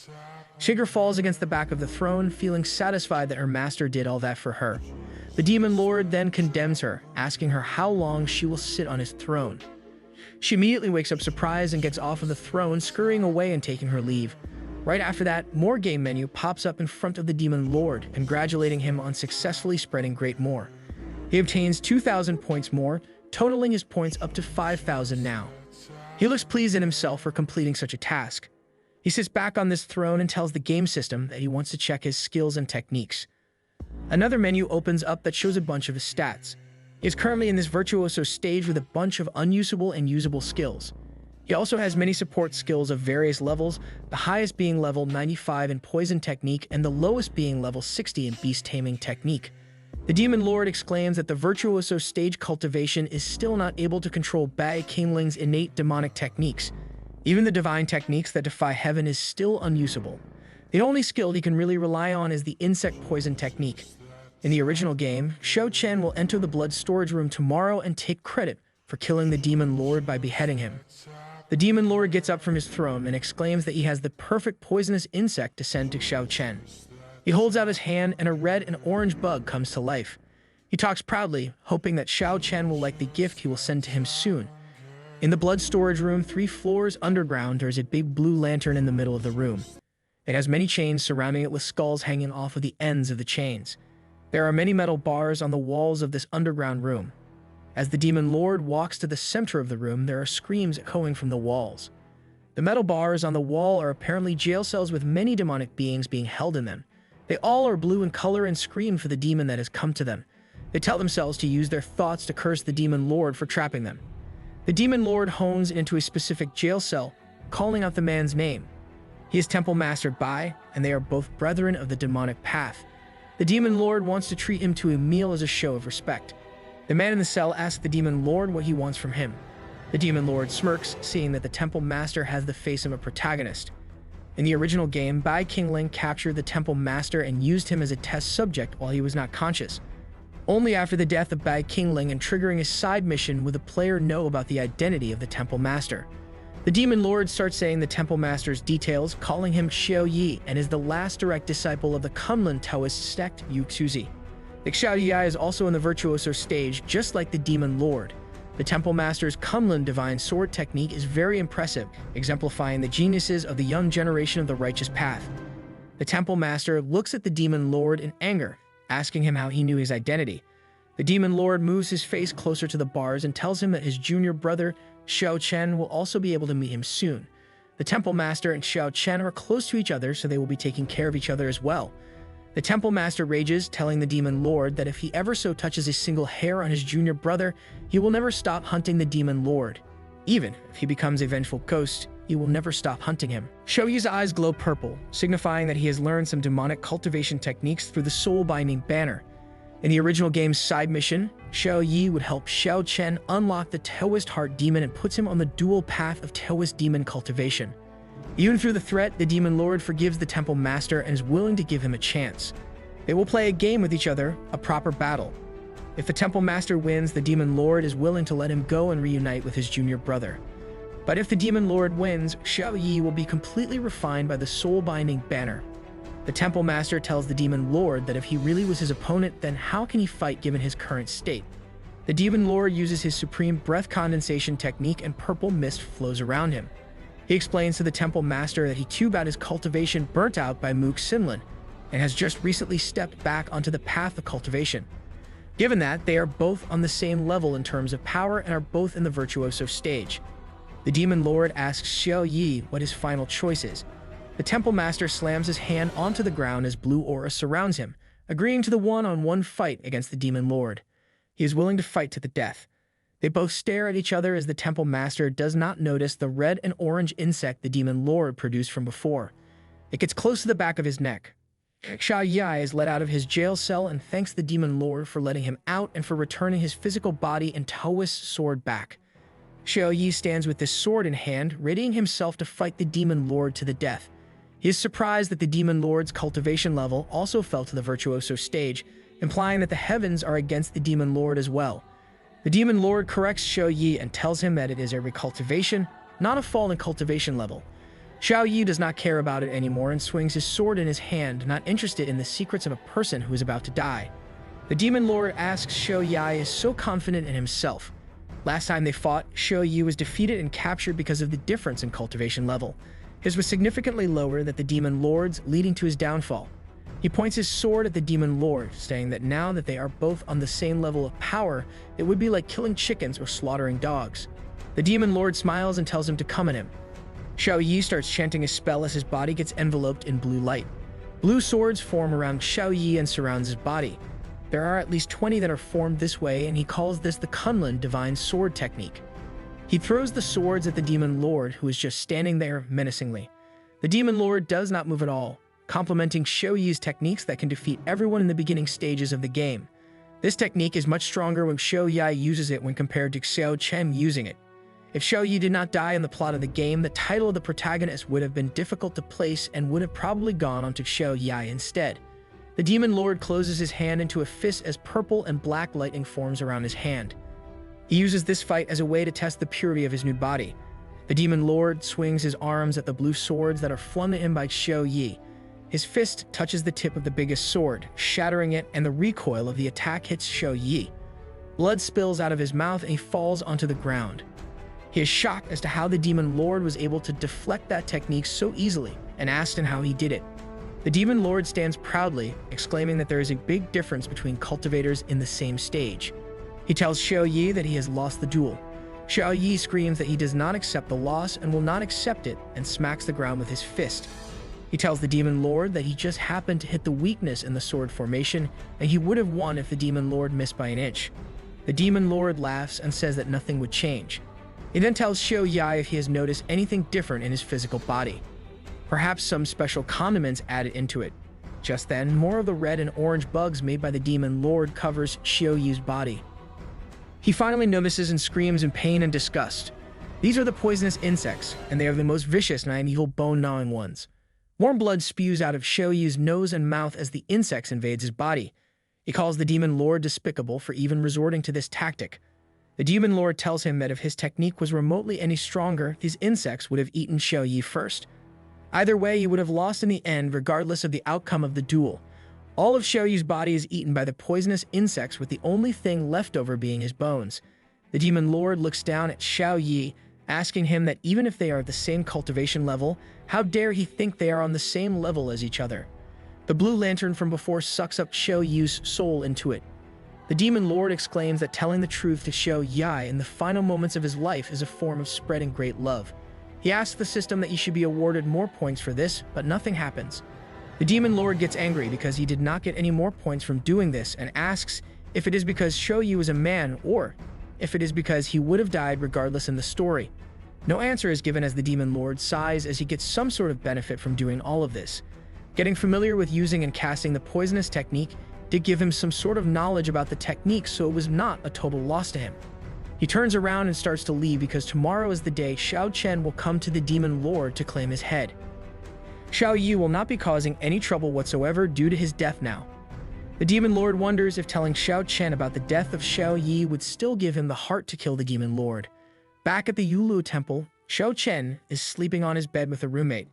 Xinger falls against the back of the throne, feeling satisfied that her master did all that for her. The Demon Lord then condemns her, asking her how long she will sit on his throne. She immediately wakes up surprised and gets off of the throne, scurrying away and taking her leave. Right after that, more game menu pops up in front of the Demon Lord, congratulating him on successfully spreading Great More. He obtains 2,000 points more, totaling his points up to 5,000 now. He looks pleased in himself for completing such a task. He sits back on this throne and tells the game system that he wants to check his skills and techniques. Another menu opens up that shows a bunch of his stats. He is currently in this virtuoso stage with a bunch of unusable and usable skills. He also has many support skills of various levels, the highest being level 95 in Poison Technique and the lowest being level 60 in Beast Taming Technique. The Demon Lord exclaims that the virtuoso stage cultivation is still not able to control Bai Qingling's innate demonic techniques. Even the divine techniques that defy heaven is still unusable. The only skill he can really rely on is the insect poison technique. In the original game, Xiao Chen will enter the blood storage room tomorrow and take credit for killing the Demon Lord by beheading him. The Demon Lord gets up from his throne and exclaims that he has the perfect poisonous insect to send to Xiao Chen. He holds out his hand and a red and orange bug comes to life. He talks proudly, hoping that Xiao Chen will like the gift he will send to him soon. In the blood storage room, 3 floors underground, there is a big blue lantern in the middle of the room. It has many chains surrounding it with skulls hanging off of the ends of the chains. There are many metal bars on the walls of this underground room. As the Demon Lord walks to the center of the room, there are screams echoing from the walls. The metal bars on the wall are apparently jail cells with many demonic beings being held in them. They all are blue in color and scream for the demon that has come to them. They tell themselves to use their thoughts to curse the Demon Lord for trapping them. The Demon Lord hones into a specific jail cell, calling out the man's name. He is Temple Master Bai, and they are both brethren of the demonic path. The Demon Lord wants to treat him to a meal as a show of respect. The man in the cell asks the Demon Lord what he wants from him. The Demon Lord smirks, seeing that the Temple Master has the face of a protagonist. In the original game, Bai Qingling captured the Temple Master and used him as a test subject while he was not conscious. Only after the death of Bai Qingling and triggering a side mission would the player know about the identity of the Temple Master. The Demon Lord starts saying the Temple Master's details, calling him Xiao Yi, and is the last direct disciple of the Kunlun Taoist sect Yu Xuzi. The Xiao Yi is also in the virtuoso stage, just like the Demon Lord. The Temple Master's Kunlun divine sword technique is very impressive, exemplifying the geniuses of the young generation of the righteous path. The Temple Master looks at the Demon Lord in anger, asking him how he knew his identity. The Demon Lord moves his face closer to the bars and tells him that his junior brother, Xiao Chen, will also be able to meet him soon. The Temple Master and Xiao Chen are close to each other, so they will be taking care of each other as well. The Temple Master rages, telling the Demon Lord that if he ever so touches a single hair on his junior brother, he will never stop hunting the Demon Lord. Even if he becomes a vengeful ghost, he will never stop hunting him. Xiao Yi's eyes glow purple, signifying that he has learned some demonic cultivation techniques through the soul-binding banner. In the original game's side mission, Xiao Yi would help Xiao Chen unlock the Taoist heart demon and puts him on the dual path of Taoist demon cultivation. Even through the threat, the Demon Lord forgives the Temple Master and is willing to give him a chance. They will play a game with each other, a proper battle. If the Temple Master wins, the Demon Lord is willing to let him go and reunite with his junior brother. But if the Demon Lord wins, Xiao Yi will be completely refined by the soul-binding banner. The Temple Master tells the Demon Lord that if he really was his opponent, then how can he fight given his current state? The Demon Lord uses his supreme breath condensation technique and purple mist flows around him. He explains to the Temple Master that he too got his cultivation burnt out by Mook Sinlin and has just recently stepped back onto the path of cultivation. Given that, they are both on the same level in terms of power and are both in the virtuoso stage. The Demon Lord asks Xiao Yi what his final choice is. The Temple Master slams his hand onto the ground as blue aura surrounds him, agreeing to the one-on-one fight against the Demon Lord. He is willing to fight to the death. They both stare at each other as the Temple Master does not notice the red and orange insect the Demon Lord produced from before. It gets close to the back of his neck. Xiao Yi is let out of his jail cell and thanks the Demon Lord for letting him out and for returning his physical body and Taoist sword back. Xiao Yi stands with this sword in hand, readying himself to fight the Demon Lord to the death. He is surprised that the Demon Lord's cultivation level also fell to the virtuoso stage, implying that the heavens are against the Demon Lord as well. The Demon Lord corrects Xiao Yi and tells him that it is a recultivation, not a fall in cultivation level. Xiao Yi does not care about it anymore and swings his sword in his hand, not interested in the secrets of a person who is about to die. The Demon Lord asks Xiao Yi is so confident in himself. Last time they fought, Xiao Yi was defeated and captured because of the difference in cultivation level. His was significantly lower than the Demon Lord's, leading to his downfall. He points his sword at the Demon Lord, saying that now that they are both on the same level of power, it would be like killing chickens or slaughtering dogs. The Demon Lord smiles and tells him to come at him. Xiao Yi starts chanting a spell as his body gets enveloped in blue light. Blue swords form around Xiao Yi and surrounds his body. There are at least 20 that are formed this way, and he calls this the Kunlun Divine Sword Technique. He throws the swords at the Demon Lord, who is just standing there menacingly. The Demon Lord does not move at all, complementing Xiao Yi's techniques that can defeat everyone in the beginning stages of the game. This technique is much stronger when Xiao Yi uses it when compared to Xiao Chen using it. If Xiao Yi did not die in the plot of the game, the title of the protagonist would have been difficult to place and would have probably gone onto Xiao Yi instead. The Demon Lord closes his hand into a fist as purple and black lightning forms around his hand. He uses this fight as a way to test the purity of his new body. The Demon Lord swings his arms at the blue swords that are flung at him by Xiao Yi. His fist touches the tip of the biggest sword, shattering it, and the recoil of the attack hits Xiao Yi. Blood spills out of his mouth and he falls onto the ground. He is shocked as to how the Demon Lord was able to deflect that technique so easily and asks him how he did it. The Demon Lord stands proudly, exclaiming that there is a big difference between cultivators in the same stage. He tells Xiao Yi that he has lost the duel. Xiao Yi screams that he does not accept the loss and will not accept it and smacks the ground with his fist. He tells the Demon Lord that he just happened to hit the weakness in the sword formation and he would have won if the Demon Lord missed by an inch. The Demon Lord laughs and says that nothing would change. He then tells Xiao Yi if he has noticed anything different in his physical body. Perhaps some special condiments added into it. Just then, more of the red and orange bugs made by the Demon Lord covers Xiao Yi's body. He finally notices and screams in pain and disgust. These are the poisonous insects, and they are the most vicious and evil bone-gnawing ones. Warm blood spews out of Xiao Yi's nose and mouth as the insects invades his body. He calls the Demon Lord despicable for even resorting to this tactic. The Demon Lord tells him that if his technique was remotely any stronger, these insects would have eaten Xiao Yi first. Either way, he would have lost in the end regardless of the outcome of the duel. All of Xiao Yi's body is eaten by the poisonous insects, with the only thing left over being his bones. The Demon Lord looks down at Xiao Yi, asking him that even if they are at the same cultivation level, how dare he think they are on the same level as each other. The blue lantern from before sucks up Xiao Yi's soul into it. The Demon Lord exclaims that telling the truth to Xiao Yi in the final moments of his life is a form of spreading great love. He asks the system that he should be awarded more points for this, but nothing happens. The Demon Lord gets angry because he did not get any more points from doing this and asks if it is because Xiao Yi was a man or if it is because he would have died regardless in the story. No answer is given as the Demon Lord sighs as he gets some sort of benefit from doing all of this. Getting familiar with using and casting the poisonous technique did give him some sort of knowledge about the technique, so it was not a total loss to him. He turns around and starts to leave because tomorrow is the day Xiao Chen will come to the Demon Lord to claim his head. Xiao Yi will not be causing any trouble whatsoever due to his death now. The Demon Lord wonders if telling Xiao Chen about the death of Xiao Yi would still give him the heart to kill the Demon Lord. Back at the Yulu Temple, Xiao Chen is sleeping on his bed with a roommate.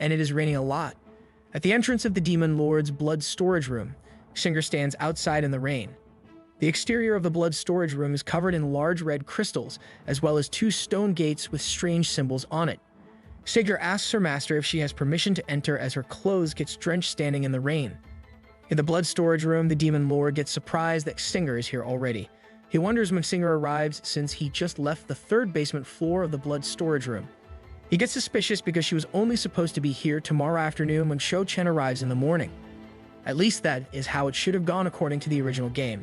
And it is raining a lot. At the entrance of the Demon Lord's blood storage room, Xinger stands outside in the rain. The exterior of the blood storage room is covered in large red crystals, as well as 2 stone gates with strange symbols on it. Xinger asks her master if she has permission to enter as her clothes gets drenched standing in the rain. In the blood storage room, the Demon Lord gets surprised that Xinger is here already. He wonders when Xinger arrives since he just left the 3rd basement floor of the blood storage room. He gets suspicious because she was only supposed to be here tomorrow afternoon when Xiao Chen arrives in the morning. At least that is how it should have gone according to the original game.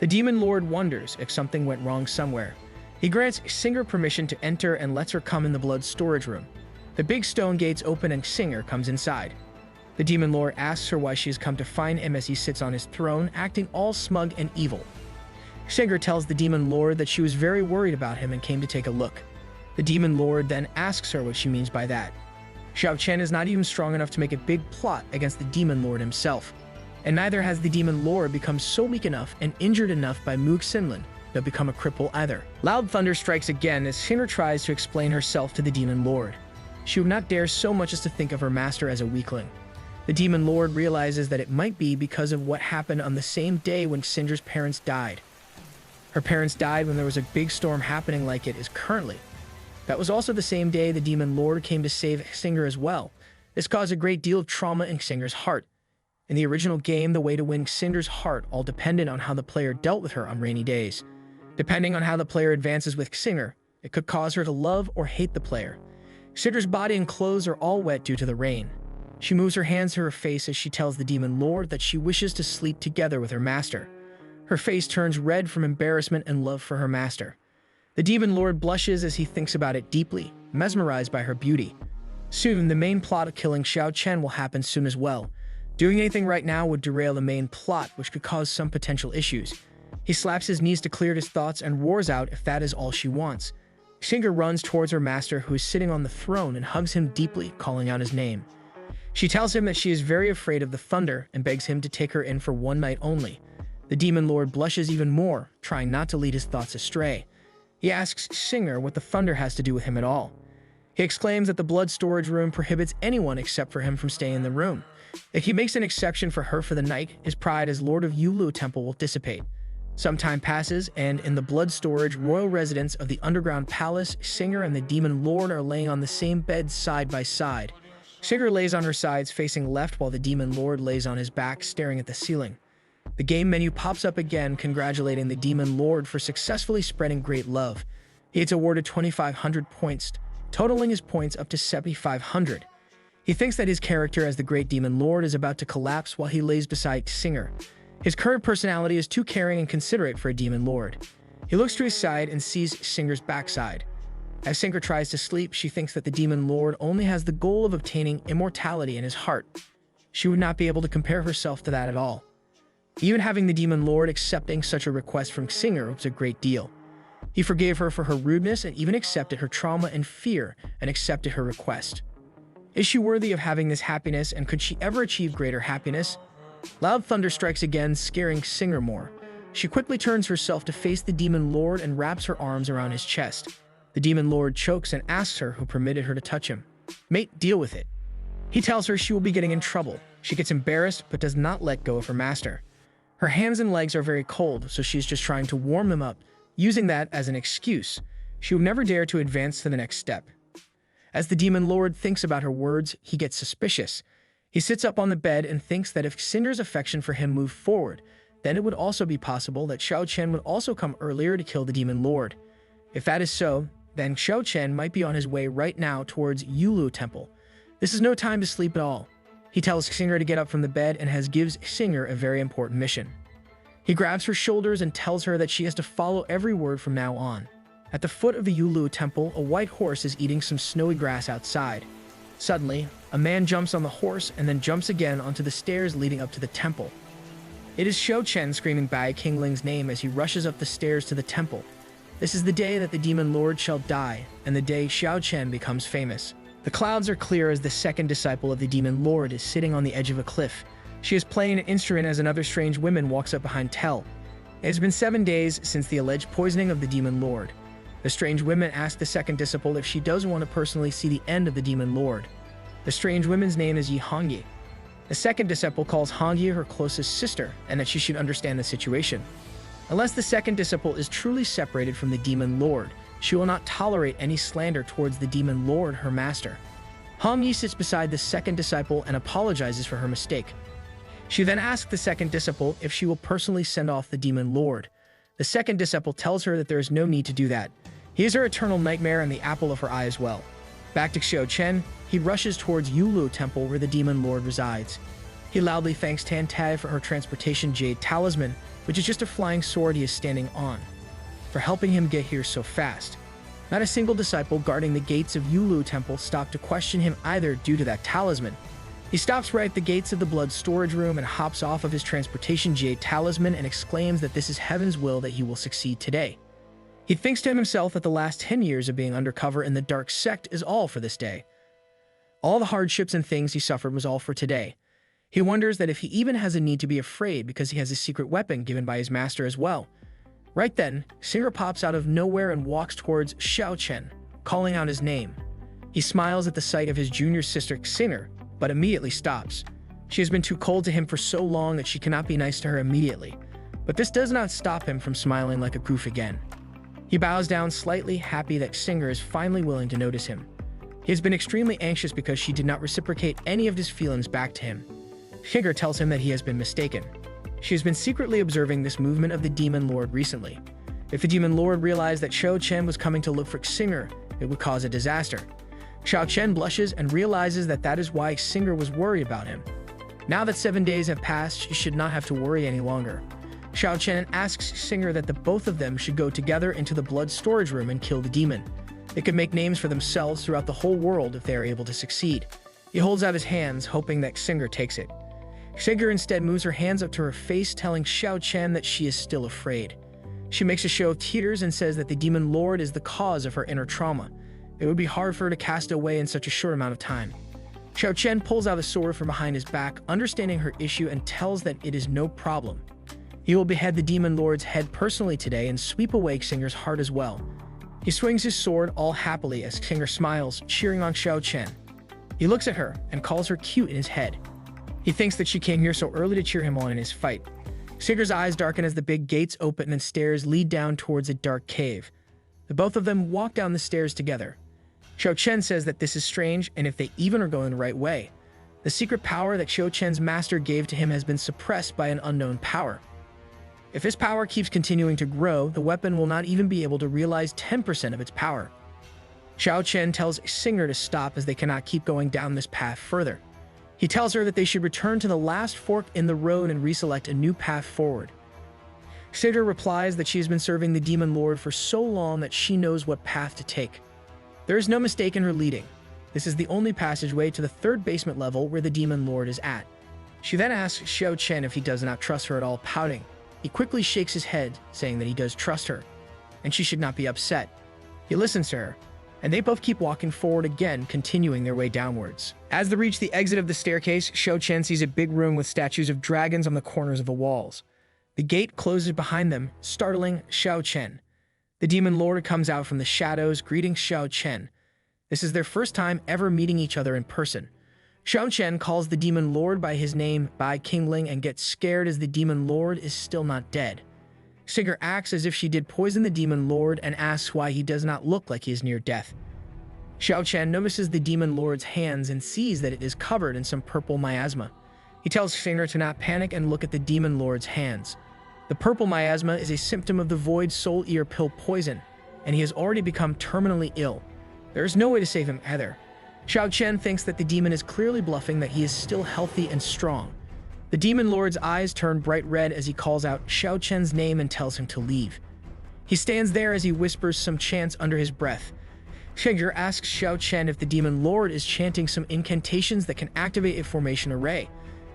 The Demon Lord wonders if something went wrong somewhere. He grants Xinger permission to enter and lets her come in the blood storage room. The big stone gates open and Xinger comes inside. The Demon Lord asks her why she has come to find him as he sits on his throne, acting all smug and evil. Xinger tells the Demon Lord that she was very worried about him and came to take a look. The Demon Lord then asks her what she means by that. Xiao Chen is not even strong enough to make a big plot against the Demon Lord himself, and neither has the Demon Lord become so weak enough and injured enough by Moog Sinlin to become a cripple either. Loud thunder strikes again as Xinger tries to explain herself to the Demon Lord. She would not dare so much as to think of her master as a weakling. The Demon Lord realizes that it might be because of what happened on the same day when Xinger's parents died. Her parents died when there was a big storm happening like it is currently. That was also the same day the Demon Lord came to save Xinger as well. This caused a great deal of trauma in Xinger's heart. In the original game, the way to win Xinger's heart all depended on how the player dealt with her on rainy days. Depending on how the player advances with Xinger, it could cause her to love or hate the player. Xinger's body and clothes are all wet due to the rain. She moves her hands to her face as she tells the Demon Lord that she wishes to sleep together with her master. Her face turns red from embarrassment and love for her master. The Demon Lord blushes as he thinks about it deeply, mesmerized by her beauty. Soon, the main plot of killing Xiao Chen will happen soon as well. Doing anything right now would derail the main plot, which could cause some potential issues. He slaps his knees to clear his thoughts and roars out if that is all she wants. Xinger runs towards her master, who is sitting on the throne, and hugs him deeply, calling out his name. She tells him that she is very afraid of the thunder and begs him to take her in for one night only. The Demon Lord blushes even more, trying not to lead his thoughts astray. He asks Xinger what the thunder has to do with him at all. He exclaims that the blood storage room prohibits anyone except for him from staying in the room. If he makes an exception for her for the night, his pride as Lord of Yulu Temple will dissipate. Some time passes, and in the blood storage royal residence of the underground palace, Xinger and the Demon Lord are laying on the same bed side by side. Xinger lays on her sides facing left while the Demon Lord lays on his back staring at the ceiling. The game menu pops up again, congratulating the Demon Lord for successfully spreading great love. He is awarded 2,500 points, totaling his points up to 7,500. He thinks that his character as the Great Demon Lord is about to collapse while he lays beside Xinger. His current personality is too caring and considerate for a Demon Lord. He looks to his side and sees Xinger's backside. As Xinger tries to sleep, she thinks that the Demon Lord only has the goal of obtaining immortality in his heart. She would not be able to compare herself to that at all. Even having the Demon Lord accepting such a request from Xinger was a great deal. He forgave her for her rudeness and even accepted her trauma and fear and accepted her request. Is she worthy of having this happiness, and could she ever achieve greater happiness? Loud thunder strikes again, scaring Xinger more. She quickly turns herself to face the Demon Lord and wraps her arms around his chest. The Demon Lord chokes and asks her who permitted her to touch him. Mate, deal with it. He tells her she will be getting in trouble. She gets embarrassed but does not let go of her master. Her hands and legs are very cold, so she's just trying to warm them up, using that as an excuse. She will never dare to advance to the next step. As the demon lord thinks about her words, he gets suspicious. He sits up on the bed and thinks that if Xinger's affection for him moved forward, then it would also be possible that Xiao Chen would also come earlier to kill the demon lord. If that is so, then Xiao Chen might be on his way right now towards Yulu Temple. This is no time to sleep at all. He tells Xinger to get up from the bed and gives Xinger a very important mission. He grabs her shoulders and tells her that she has to follow every word from now on. At the foot of the Yulu Temple, a white horse is eating some snowy grass outside. Suddenly, a man jumps on the horse and then jumps again onto the stairs leading up to the temple. It is Xiao Chen screaming Bai Qingling's name as he rushes up the stairs to the temple. This is the day that the demon lord shall die, and the day Xiao Chen becomes famous. The clouds are clear as the second disciple of the demon lord is sitting on the edge of a cliff. She is playing an instrument as another strange woman walks up behind Tell. It has been 7 days since the alleged poisoning of the demon lord. The strange woman asks the second disciple if she does want to personally see the end of the demon lord. The strange woman's name is Yi Hongyi. The second disciple calls Hongyi her closest sister and that she should understand the situation. Unless the second disciple is truly separated from the demon lord, she will not tolerate any slander towards the demon lord, her master. Hongyi sits beside the second disciple and apologizes for her mistake. She then asks the second disciple if she will personally send off the demon lord. The second disciple tells her that there is no need to do that. He is her eternal nightmare and the apple of her eye as well. Back to Xiao Chen, he rushes towards Yulu Temple where the demon lord resides. He loudly thanks Tan Tai for her transportation jade talisman, which is just a flying sword he is standing on, for helping him get here so fast. Not a single disciple guarding the gates of Yulu Temple stopped to question him either due to that talisman. He stops right at the gates of the blood storage room and hops off of his transportation jade talisman and exclaims that this is heaven's will that he will succeed today. He thinks to himself that the last 10 years of being undercover in the dark sect is all for this day. All the hardships and things he suffered was all for today. He wonders that if he even has a need to be afraid because he has a secret weapon given by his master as well. Right then, Xinger pops out of nowhere and walks towards Xiao Chen, calling out his name. He smiles at the sight of his junior sister Xinger, but immediately stops. She has been too cold to him for so long that she cannot be nice to her immediately. But this does not stop him from smiling like a goof again. He bows down slightly, happy that Xinger is finally willing to notice him. He has been extremely anxious because she did not reciprocate any of his feelings back to him. Xinger tells him that he has been mistaken. She has been secretly observing this movement of the demon lord recently. If the demon lord realized that Xiao Chen was coming to look for Xinger, it would cause a disaster. Xiao Chen blushes and realizes that that is why Xinger was worried about him. Now that 7 days have passed, she should not have to worry any longer. Xiao Chen asks Xinger that the both of them should go together into the blood storage room and kill the demon. They could make names for themselves throughout the whole world if they are able to succeed. He holds out his hands, hoping that Xinger takes it. Xinger instead moves her hands up to her face, telling Xiao Chen that she is still afraid. She makes a show of tears and says that the demon lord is the cause of her inner trauma. It would be hard for her to cast away in such a short amount of time. Xiao Chen pulls out a sword from behind his back, understanding her issue, and tells that it is no problem. He will behead the demon lord's head personally today and sweep away Xinger's heart as well. He swings his sword all happily as Xinger smiles, cheering on Xiao Chen. He looks at her and calls her cute in his head. He thinks that she came here so early to cheer him on in his fight. Xinger's eyes darken as the big gates open and stairs lead down towards a dark cave. The both of them walk down the stairs together. Xiao Chen says that this is strange, and if they even are going the right way. The secret power that Xiao Chen's master gave to him has been suppressed by an unknown power. If his power keeps continuing to grow, the weapon will not even be able to realize 10% of its power. Xiao Chen tells Xinger to stop as they cannot keep going down this path further. He tells her that they should return to the last fork in the road and reselect a new path forward. Xinger replies that she has been serving the demon lord for so long that she knows what path to take. There is no mistake in her leading. This is the only passageway to the 3rd basement level where the demon lord is at. She then asks Xiao Chen if he does not trust her at all, pouting. He quickly shakes his head, saying that he does trust her, and she should not be upset. He listens to her, and they both keep walking forward again, continuing their way downwards. As they reach the exit of the staircase, Xiao Chen sees a big room with statues of dragons on the corners of the walls. The gate closes behind them, startling Xiao Chen. The demon lord comes out from the shadows, greeting Xiao Chen. This is their first time ever meeting each other in person. Xiao Chen calls the Demon Lord by his name, Bai Qingling, and gets scared as the Demon Lord is still not dead. Singer acts as if she did poison the Demon Lord and asks why he does not look like he is near death. Xiao Chen notices the Demon Lord's hands and sees that it is covered in some purple miasma. He tells Singer to not panic and look at the Demon Lord's hands. The purple miasma is a symptom of the Void Soul Ear Pill poison, and he has already become terminally ill. There is no way to save him either. Xiao Chen thinks that the demon is clearly bluffing that he is still healthy and strong. The Demon Lord's eyes turn bright red as he calls out Xiao Chen's name and tells him to leave. He stands there as he whispers some chants under his breath. Singer asks Xiao Chen if the Demon Lord is chanting some incantations that can activate a formation array.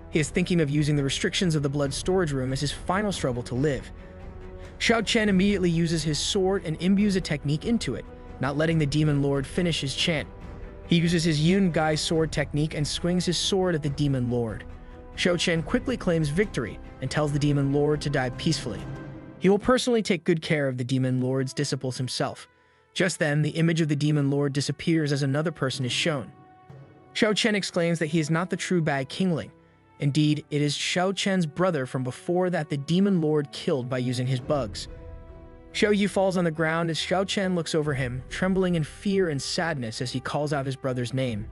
He is thinking of using the restrictions of the blood storage room as his final struggle to live. Xiao Chen immediately uses his sword and imbues a technique into it, not letting the Demon Lord finish his chant. He uses his Yun Gai sword technique and swings his sword at the Demon Lord. Xiao Chen quickly claims victory and tells the Demon Lord to die peacefully. He will personally take good care of the Demon Lord's disciples himself. Just then, the image of the Demon Lord disappears as another person is shown. Xiao Chen exclaims that he is not the true Bai Qingling. Indeed, it is Xiao Chen's brother from before that the Demon Lord killed by using his bugs. Xiao Yi falls on the ground as Xiao Chen looks over him, trembling in fear and sadness as he calls out his brother's name.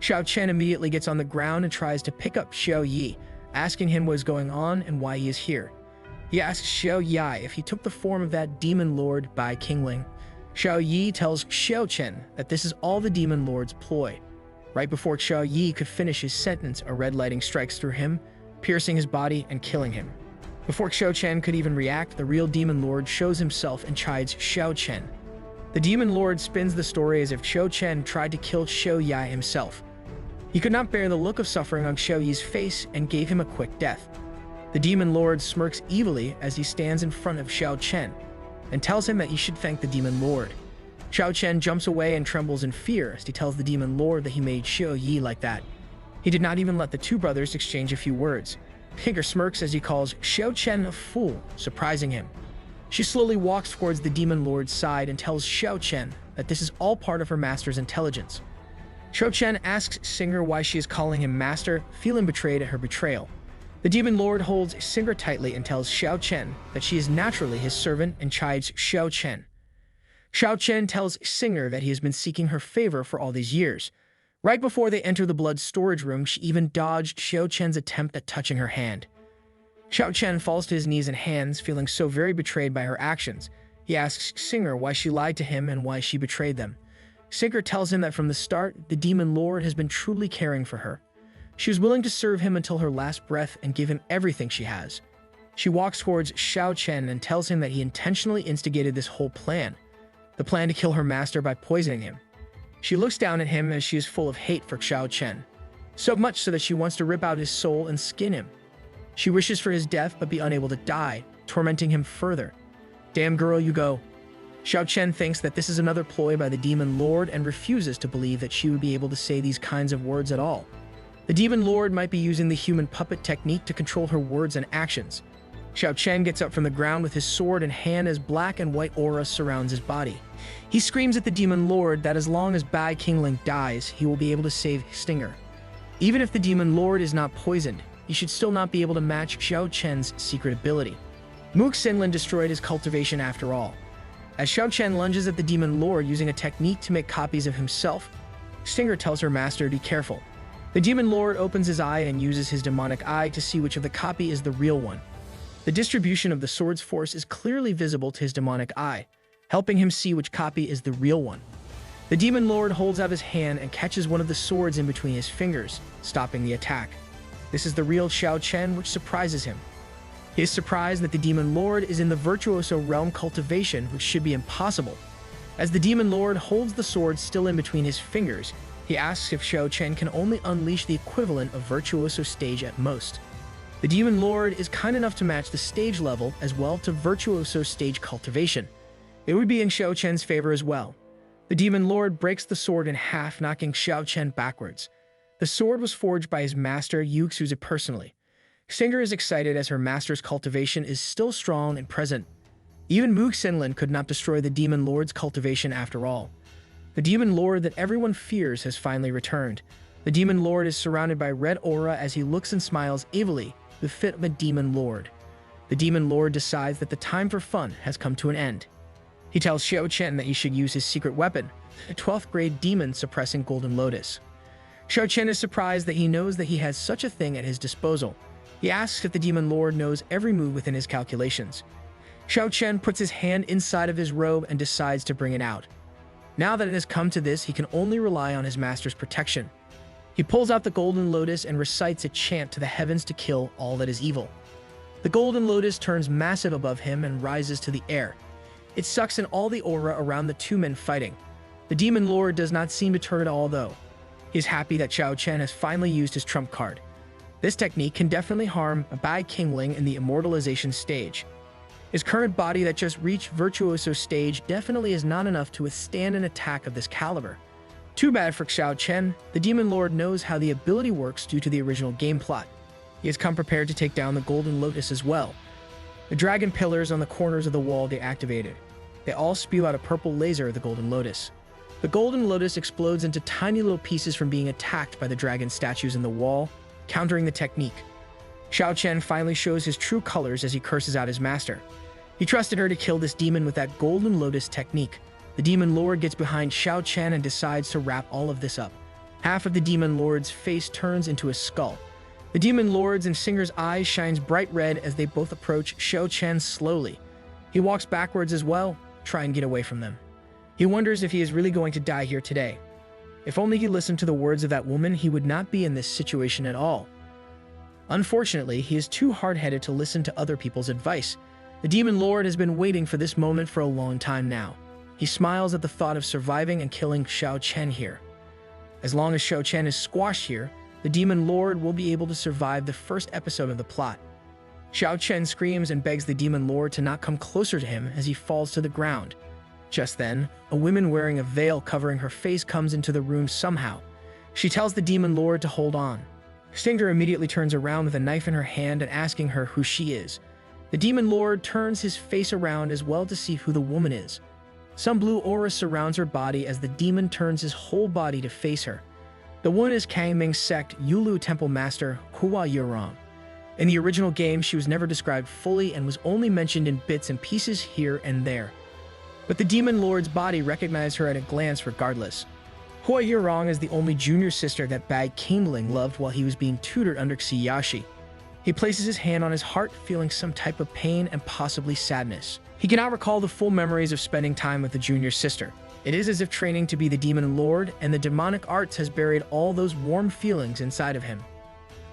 Xiao Chen immediately gets on the ground and tries to pick up Xiao Yi, asking him what is going on and why he is here. He asks Xiao Yi if he took the form of that Demon Lord Bai Qingling. Xiao Yi tells Xiao Chen that this is all the Demon Lord's ploy. Right before Xiao Yi could finish his sentence, a red lighting strikes through him, piercing his body and killing him. Before Xiao Chen could even react, the real Demon Lord shows himself and chides Xiao Chen. The Demon Lord spins the story as if Xiao Chen tried to kill Xiao Yi himself. He could not bear the look of suffering on Xiao Yi's face and gave him a quick death. The Demon Lord smirks evilly as he stands in front of Xiao Chen and tells him that he should thank the Demon Lord. Xiao Chen jumps away and trembles in fear as he tells the Demon Lord that he made Xiao Yi like that. He did not even let the two brothers exchange a few words. Higer smirks as he calls Xiao Chen a fool, surprising him. She slowly walks towards the Demon Lord's side and tells Xiao Chen that this is all part of her master's intelligence. Xiao Chen asks Singer why she is calling him master, feeling betrayed at her betrayal. The Demon Lord holds Singer tightly and tells Xiao Chen that she is naturally his servant and chides Xiao Chen. Xiao Chen tells Singer that he has been seeking her favor for all these years. Right before they enter the blood storage room, she even dodged Xiao Chen's attempt at touching her hand. Xiao Chen falls to his knees and hands, feeling so very betrayed by her actions. He asks Singer why she lied to him and why she betrayed them. Singer tells him that from the start, the Demon Lord has been truly caring for her. She was willing to serve him until her last breath and give him everything she has. She walks towards Xiao Chen and tells him that he intentionally instigated this whole plan, the plan to kill her master by poisoning him. She looks down at him as she is full of hate for Xiao Chen, so much so that she wants to rip out his soul and skin him. She wishes for his death but be unable to die, tormenting him further. Damn girl, you go. Xiao Chen thinks that this is another ploy by the Demon Lord and refuses to believe that she would be able to say these kinds of words at all. The Demon Lord might be using the human puppet technique to control her words and actions. Xiao Chen gets up from the ground with his sword in hand as black and white aura surrounds his body. He screams at the Demon Lord that as long as Bai Qingling dies, he will be able to save Stinger. Even if the Demon Lord is not poisoned, he should still not be able to match Xiao Chen's secret ability. Mook Sinlin destroyed his cultivation after all. As Xiao Chen lunges at the Demon Lord using a technique to make copies of himself, Stinger tells her master to be careful. The Demon Lord opens his eye and uses his demonic eye to see which of the copy is the real one. The distribution of the sword's force is clearly visible to his demonic eye, helping him see which copy is the real one. The Demon Lord holds out his hand and catches one of the swords in between his fingers, stopping the attack. This is the real Xiao Chen, which surprises him. He is surprised that the Demon Lord is in the Virtuoso Realm cultivation, which should be impossible. As the Demon Lord holds the sword still in between his fingers, he asks if Xiao Chen can only unleash the equivalent of Virtuoso stage at most. The Demon Lord is kind enough to match the stage level as well to Virtuoso stage cultivation. It would be in Xiao Chen's favor as well. The Demon Lord breaks the sword in half, knocking Xiao Chen backwards. The sword was forged by his master, Yu Xuzi, personally. Singer is excited as her master's cultivation is still strong and present. Even Mook Sinlin could not destroy the Demon Lord's cultivation after all. The Demon Lord that everyone fears has finally returned. The Demon Lord is surrounded by red aura as he looks and smiles evilly, the fit of a Demon Lord. The Demon Lord decides that the time for fun has come to an end. He tells Xiao Chen that he should use his secret weapon, a 12th grade demon suppressing Golden Lotus. Xiao Chen is surprised that he knows that he has such a thing at his disposal. He asks if the Demon Lord knows every move within his calculations. Xiao Chen puts his hand inside of his robe and decides to bring it out. Now that it has come to this, he can only rely on his master's protection. He pulls out the Golden Lotus and recites a chant to the heavens to kill all that is evil. The Golden Lotus turns massive above him and rises to the air. It sucks in all the aura around the two men fighting. The Demon Lord does not seem to turn at all though. He is happy that Xiao Chen has finally used his trump card. This technique can definitely harm a Bai Qingling in the immortalization stage. His current body that just reached Virtuoso stage definitely is not enough to withstand an attack of this caliber. Too bad for Xiao Chen, the Demon Lord knows how the ability works due to the original game plot. He has come prepared to take down the Golden Lotus as well. The dragon pillars on the corners of the wall deactivated. They all spew out a purple laser of the Golden Lotus. The Golden Lotus explodes into tiny little pieces from being attacked by the dragon statues in the wall, countering the technique. Xiao Chen finally shows his true colors as he curses out his master. He trusted her to kill this demon with that Golden Lotus technique. The Demon Lord gets behind Xiao Chen and decides to wrap all of this up. Half of the Demon Lord's face turns into a skull. The Demon Lord's and Singer's eyes shines bright red as they both approach Xiao Chen slowly. He walks backwards as well, trying to get away from them. He wonders if he is really going to die here today. If only he listened to the words of that woman, he would not be in this situation at all. Unfortunately, he is too hard-headed to listen to other people's advice. The Demon Lord has been waiting for this moment for a long time now. He smiles at the thought of surviving and killing Xiao Chen here. As long as Xiao Chen is squashed here, the Demon Lord will be able to survive the first episode of the plot. Xiao Chen screams and begs the Demon Lord to not come closer to him as he falls to the ground. Just then, a woman wearing a veil covering her face comes into the room somehow. She tells the Demon Lord to hold on. Stinger immediately turns around with a knife in her hand and asking her who she is. The Demon Lord turns his face around as well to see who the woman is. Some blue aura surrounds her body as the demon turns his whole body to face her. The woman is Kangming sect Yulu Temple Master Hua Yurong. In the original game, she was never described fully and was only mentioned in bits and pieces here and there. But the Demon Lord's body recognized her at a glance regardless. Hua Yurong is the only junior sister that Bai Qingling loved while he was being tutored under Xiyashi. He places his hand on his heart, feeling some type of pain and possibly sadness. He cannot recall the full memories of spending time with the junior sister. It is as if training to be the Demon Lord and the demonic arts has buried all those warm feelings inside of him.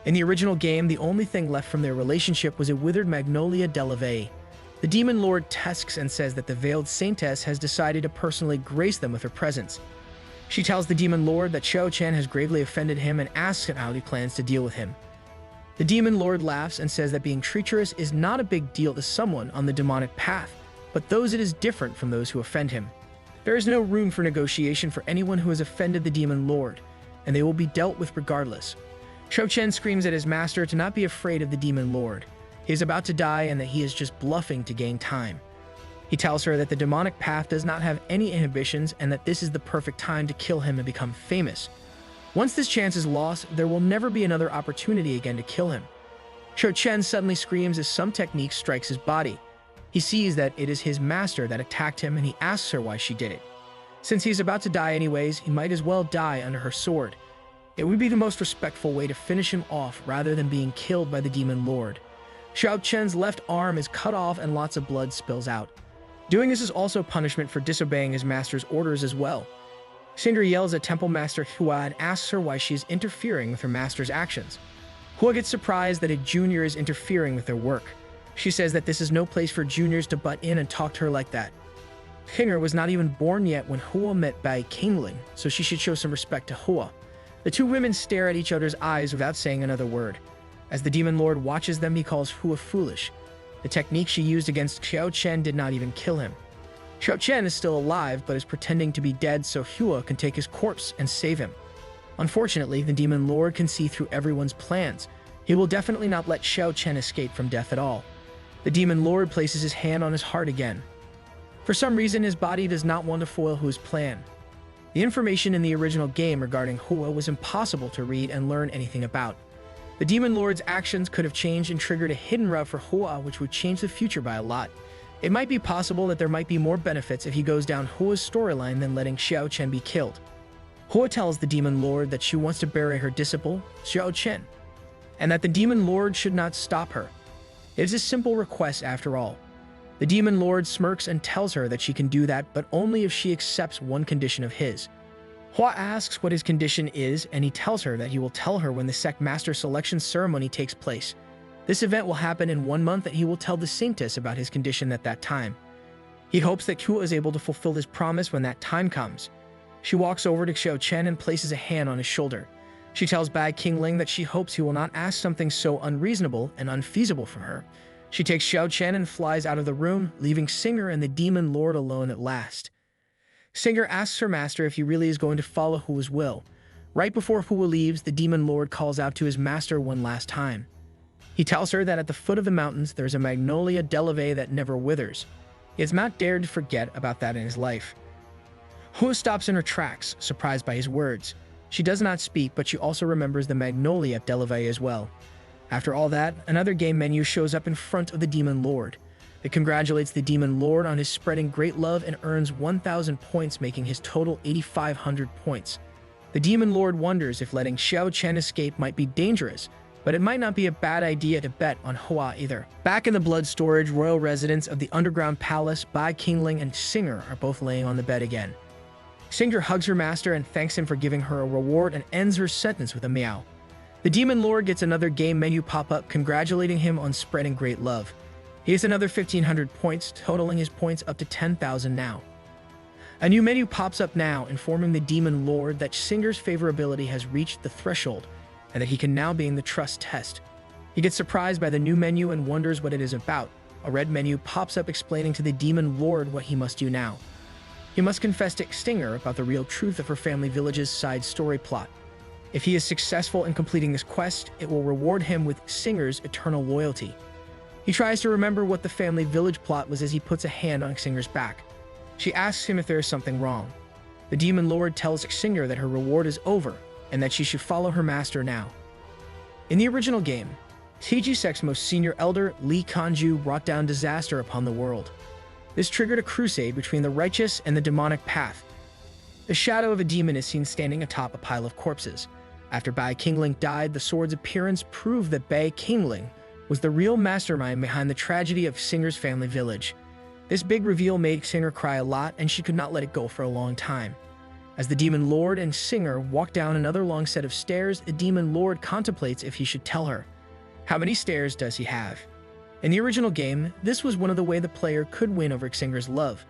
In the original game, the only thing left from their relationship was a withered magnolia Delavay. The Demon Lord tusks and says that the Veiled Saintess has decided to personally grace them with her presence. She tells the Demon Lord that Xiao Chen has gravely offended him and asks him how he plans to deal with him. The Demon Lord laughs and says that being treacherous is not a big deal to someone on the demonic path, but those it is different from those who offend him. There is no room for negotiation for anyone who has offended the Demon Lord, and they will be dealt with regardless. Xiao Chen screams at his master to not be afraid of the Demon Lord. He is about to die and that he is just bluffing to gain time. He tells her that the demonic path does not have any inhibitions and that this is the perfect time to kill him and become famous. Once this chance is lost, there will never be another opportunity again to kill him. Xiao Chen suddenly screams as some technique strikes his body. He sees that it is his master that attacked him and he asks her why she did it. Since he's about to die anyways, he might as well die under her sword. It would be the most respectful way to finish him off rather than being killed by the Demon Lord. Xiao Chen's left arm is cut off and lots of blood spills out. Doing this is also punishment for disobeying his master's orders as well. Cinder yells at Temple Master Hua and asks her why she is interfering with her master's actions. Hua gets surprised that a junior is interfering with their work. She says that this is no place for juniors to butt in and talk to her like that. Kinger was not even born yet when Hua met Bai Qingling, so she should show some respect to Hua. The two women stare at each other's eyes without saying another word. As the Demon Lord watches them, he calls Hua foolish. The technique she used against Xiao Chen did not even kill him. Xiao Chen is still alive, but is pretending to be dead so Hua can take his corpse and save him. Unfortunately, the Demon Lord can see through everyone's plans. He will definitely not let Xiao Chen escape from death at all. The Demon Lord places his hand on his heart again. For some reason, his body does not want to foil Hua's plan. The information in the original game regarding Hua was impossible to read and learn anything about. The Demon Lord's actions could have changed and triggered a hidden route for Hua, which would change the future by a lot. It might be possible that there might be more benefits if he goes down Hua's storyline than letting Xiao Chen be killed. Hua tells the Demon Lord that she wants to bury her disciple, Xiao Chen, and that the Demon Lord should not stop her. It is a simple request after all. The Demon Lord smirks and tells her that she can do that, but only if she accepts one condition of his. Hua asks what his condition is, and he tells her that he will tell her when the sect master selection ceremony takes place. This event will happen in 1 month, and he will tell the saintess about his condition at that time. He hopes that Hua is able to fulfill his promise when that time comes. She walks over to Xiao Chen and places a hand on his shoulder. She tells Bai Qingling that she hopes he will not ask something so unreasonable and unfeasible from her. She takes Xiao Chen and flies out of the room, leaving Singer and the Demon Lord alone at last. Singer asks her master if he really is going to follow Hua's will. Right before Hua leaves, the Demon Lord calls out to his master one last time. He tells her that at the foot of the mountains there is a magnolia deleve that never withers. He has not dared to forget about that in his life. Hua stops in her tracks, surprised by his words. She does not speak, but she also remembers the magnolia deleve as well. After all that, another game menu shows up in front of the Demon Lord. It congratulates the Demon Lord on his spreading great love and earns 1,000 points, making his total 8,500 points. The Demon Lord wonders if letting Xiao Chen escape might be dangerous, but it might not be a bad idea to bet on Hua either. Back in the blood storage royal residence of the underground palace, Bai Qingling and Singer are both laying on the bed again. Singer hugs her master and thanks him for giving her a reward and ends her sentence with a meow. The Demon Lord gets another game menu pop-up congratulating him on spreading great love. He has another 1,500 points, totaling his points up to 10,000 now. A new menu pops up now, informing the Demon Lord that Singer's favorability has reached the threshold, and that he can now be in the trust test. He gets surprised by the new menu and wonders what it is about. A red menu pops up explaining to the Demon Lord what he must do now. He must confess to Singer about the real truth of her family village's side story plot. If he is successful in completing this quest, it will reward him with Singer's eternal loyalty. He tries to remember what the family village plot was as he puts a hand on Singer's back. She asks him if there is something wrong. The Demon Lord tells Singer that her reward is over and that she should follow her master now. In the original game, TG Sect's most senior elder, Li Kanju, brought down disaster upon the world. This triggered a crusade between the righteous and the demonic path. The shadow of a demon is seen standing atop a pile of corpses. After Bai Qingling died, the sword's appearance proved that Bai Qingling was the real mastermind behind the tragedy of Singer's family village. This big reveal made Singer cry a lot, and she could not let it go for a long time. As the Demon Lord and Singer walk down another long set of stairs, the Demon Lord contemplates if he should tell her. How many stairs does he have? In the original game, this was one of the ways the player could win over Singer's love.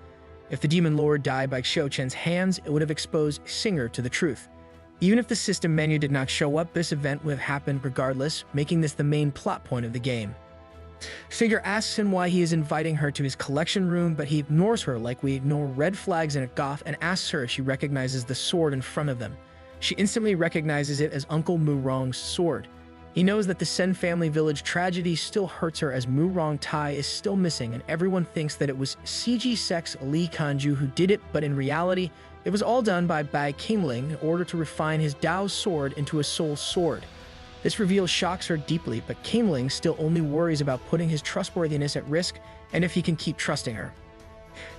If the Demon Lord died by Xiao Chen's hands, it would have exposed Singer to the truth. Even if the system menu did not show up, this event would have happened regardless, making this the main plot point of the game. Singer asks him why he is inviting her to his collection room, but he ignores her like we ignore red flags in a goth and asks her if she recognizes the sword in front of them. She instantly recognizes it as Uncle Mu Rong's sword. He knows that the Sen family village tragedy still hurts her as Mu Rong Tai is still missing, and everyone thinks that it was CG Sect's Li Kanju who did it, but in reality, it was all done by Bai Qingling in order to refine his Dao sword into a soul sword. This reveal shocks her deeply, but Qingling still only worries about putting his trustworthiness at risk and if he can keep trusting her.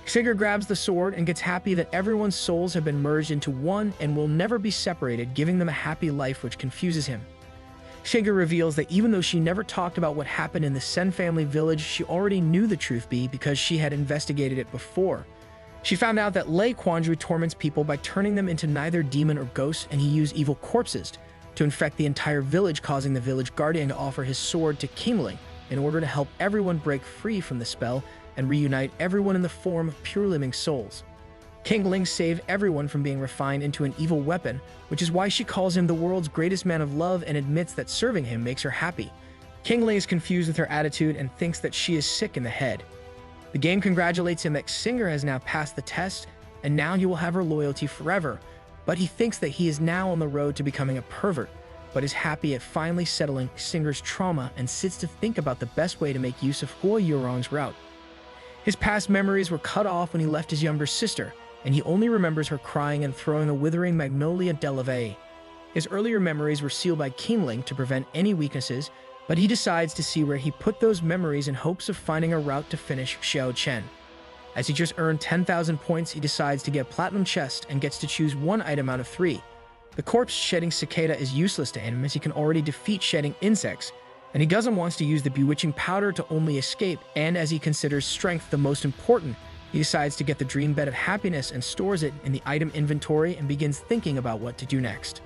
Singer grabs the sword and gets happy that everyone's souls have been merged into one and will never be separated, giving them a happy life, which confuses him. Singer reveals that even though she never talked about what happened in the Sen family village, she already knew the truth because she had investigated it before. She found out that Lei Quanju torments people by turning them into neither demon or ghosts, and he used evil corpses to infect the entire village, causing the village guardian to offer his sword to Qingling in order to help everyone break free from the spell and reunite everyone in the form of pure living souls. Qingling saved everyone from being refined into an evil weapon, which is why she calls him the world's greatest man of love and admits that serving him makes her happy. Qingling is confused with her attitude and thinks that she is sick in the head. The game congratulates him that Singer has now passed the test, and now he will have her loyalty forever, but he thinks that he is now on the road to becoming a pervert, but is happy at finally settling Singer's trauma and sits to think about the best way to make use of Hua Yurong's route. His past memories were cut off when he left his younger sister, and he only remembers her crying and throwing a withering magnolia delave. His earlier memories were sealed by Kingling to prevent any weaknesses, but he decides to see where he put those memories in hopes of finding a route to finish Xiao Chen. As he just earned 10,000 points, he decides to get Platinum Chest and gets to choose one item out of 3. The corpse-shedding cicada is useless to him as he can already defeat shedding insects, and he doesn't want to use the bewitching powder to only escape, and as he considers strength the most important, he decides to get the dream bed of happiness and stores it in the item inventory and begins thinking about what to do next.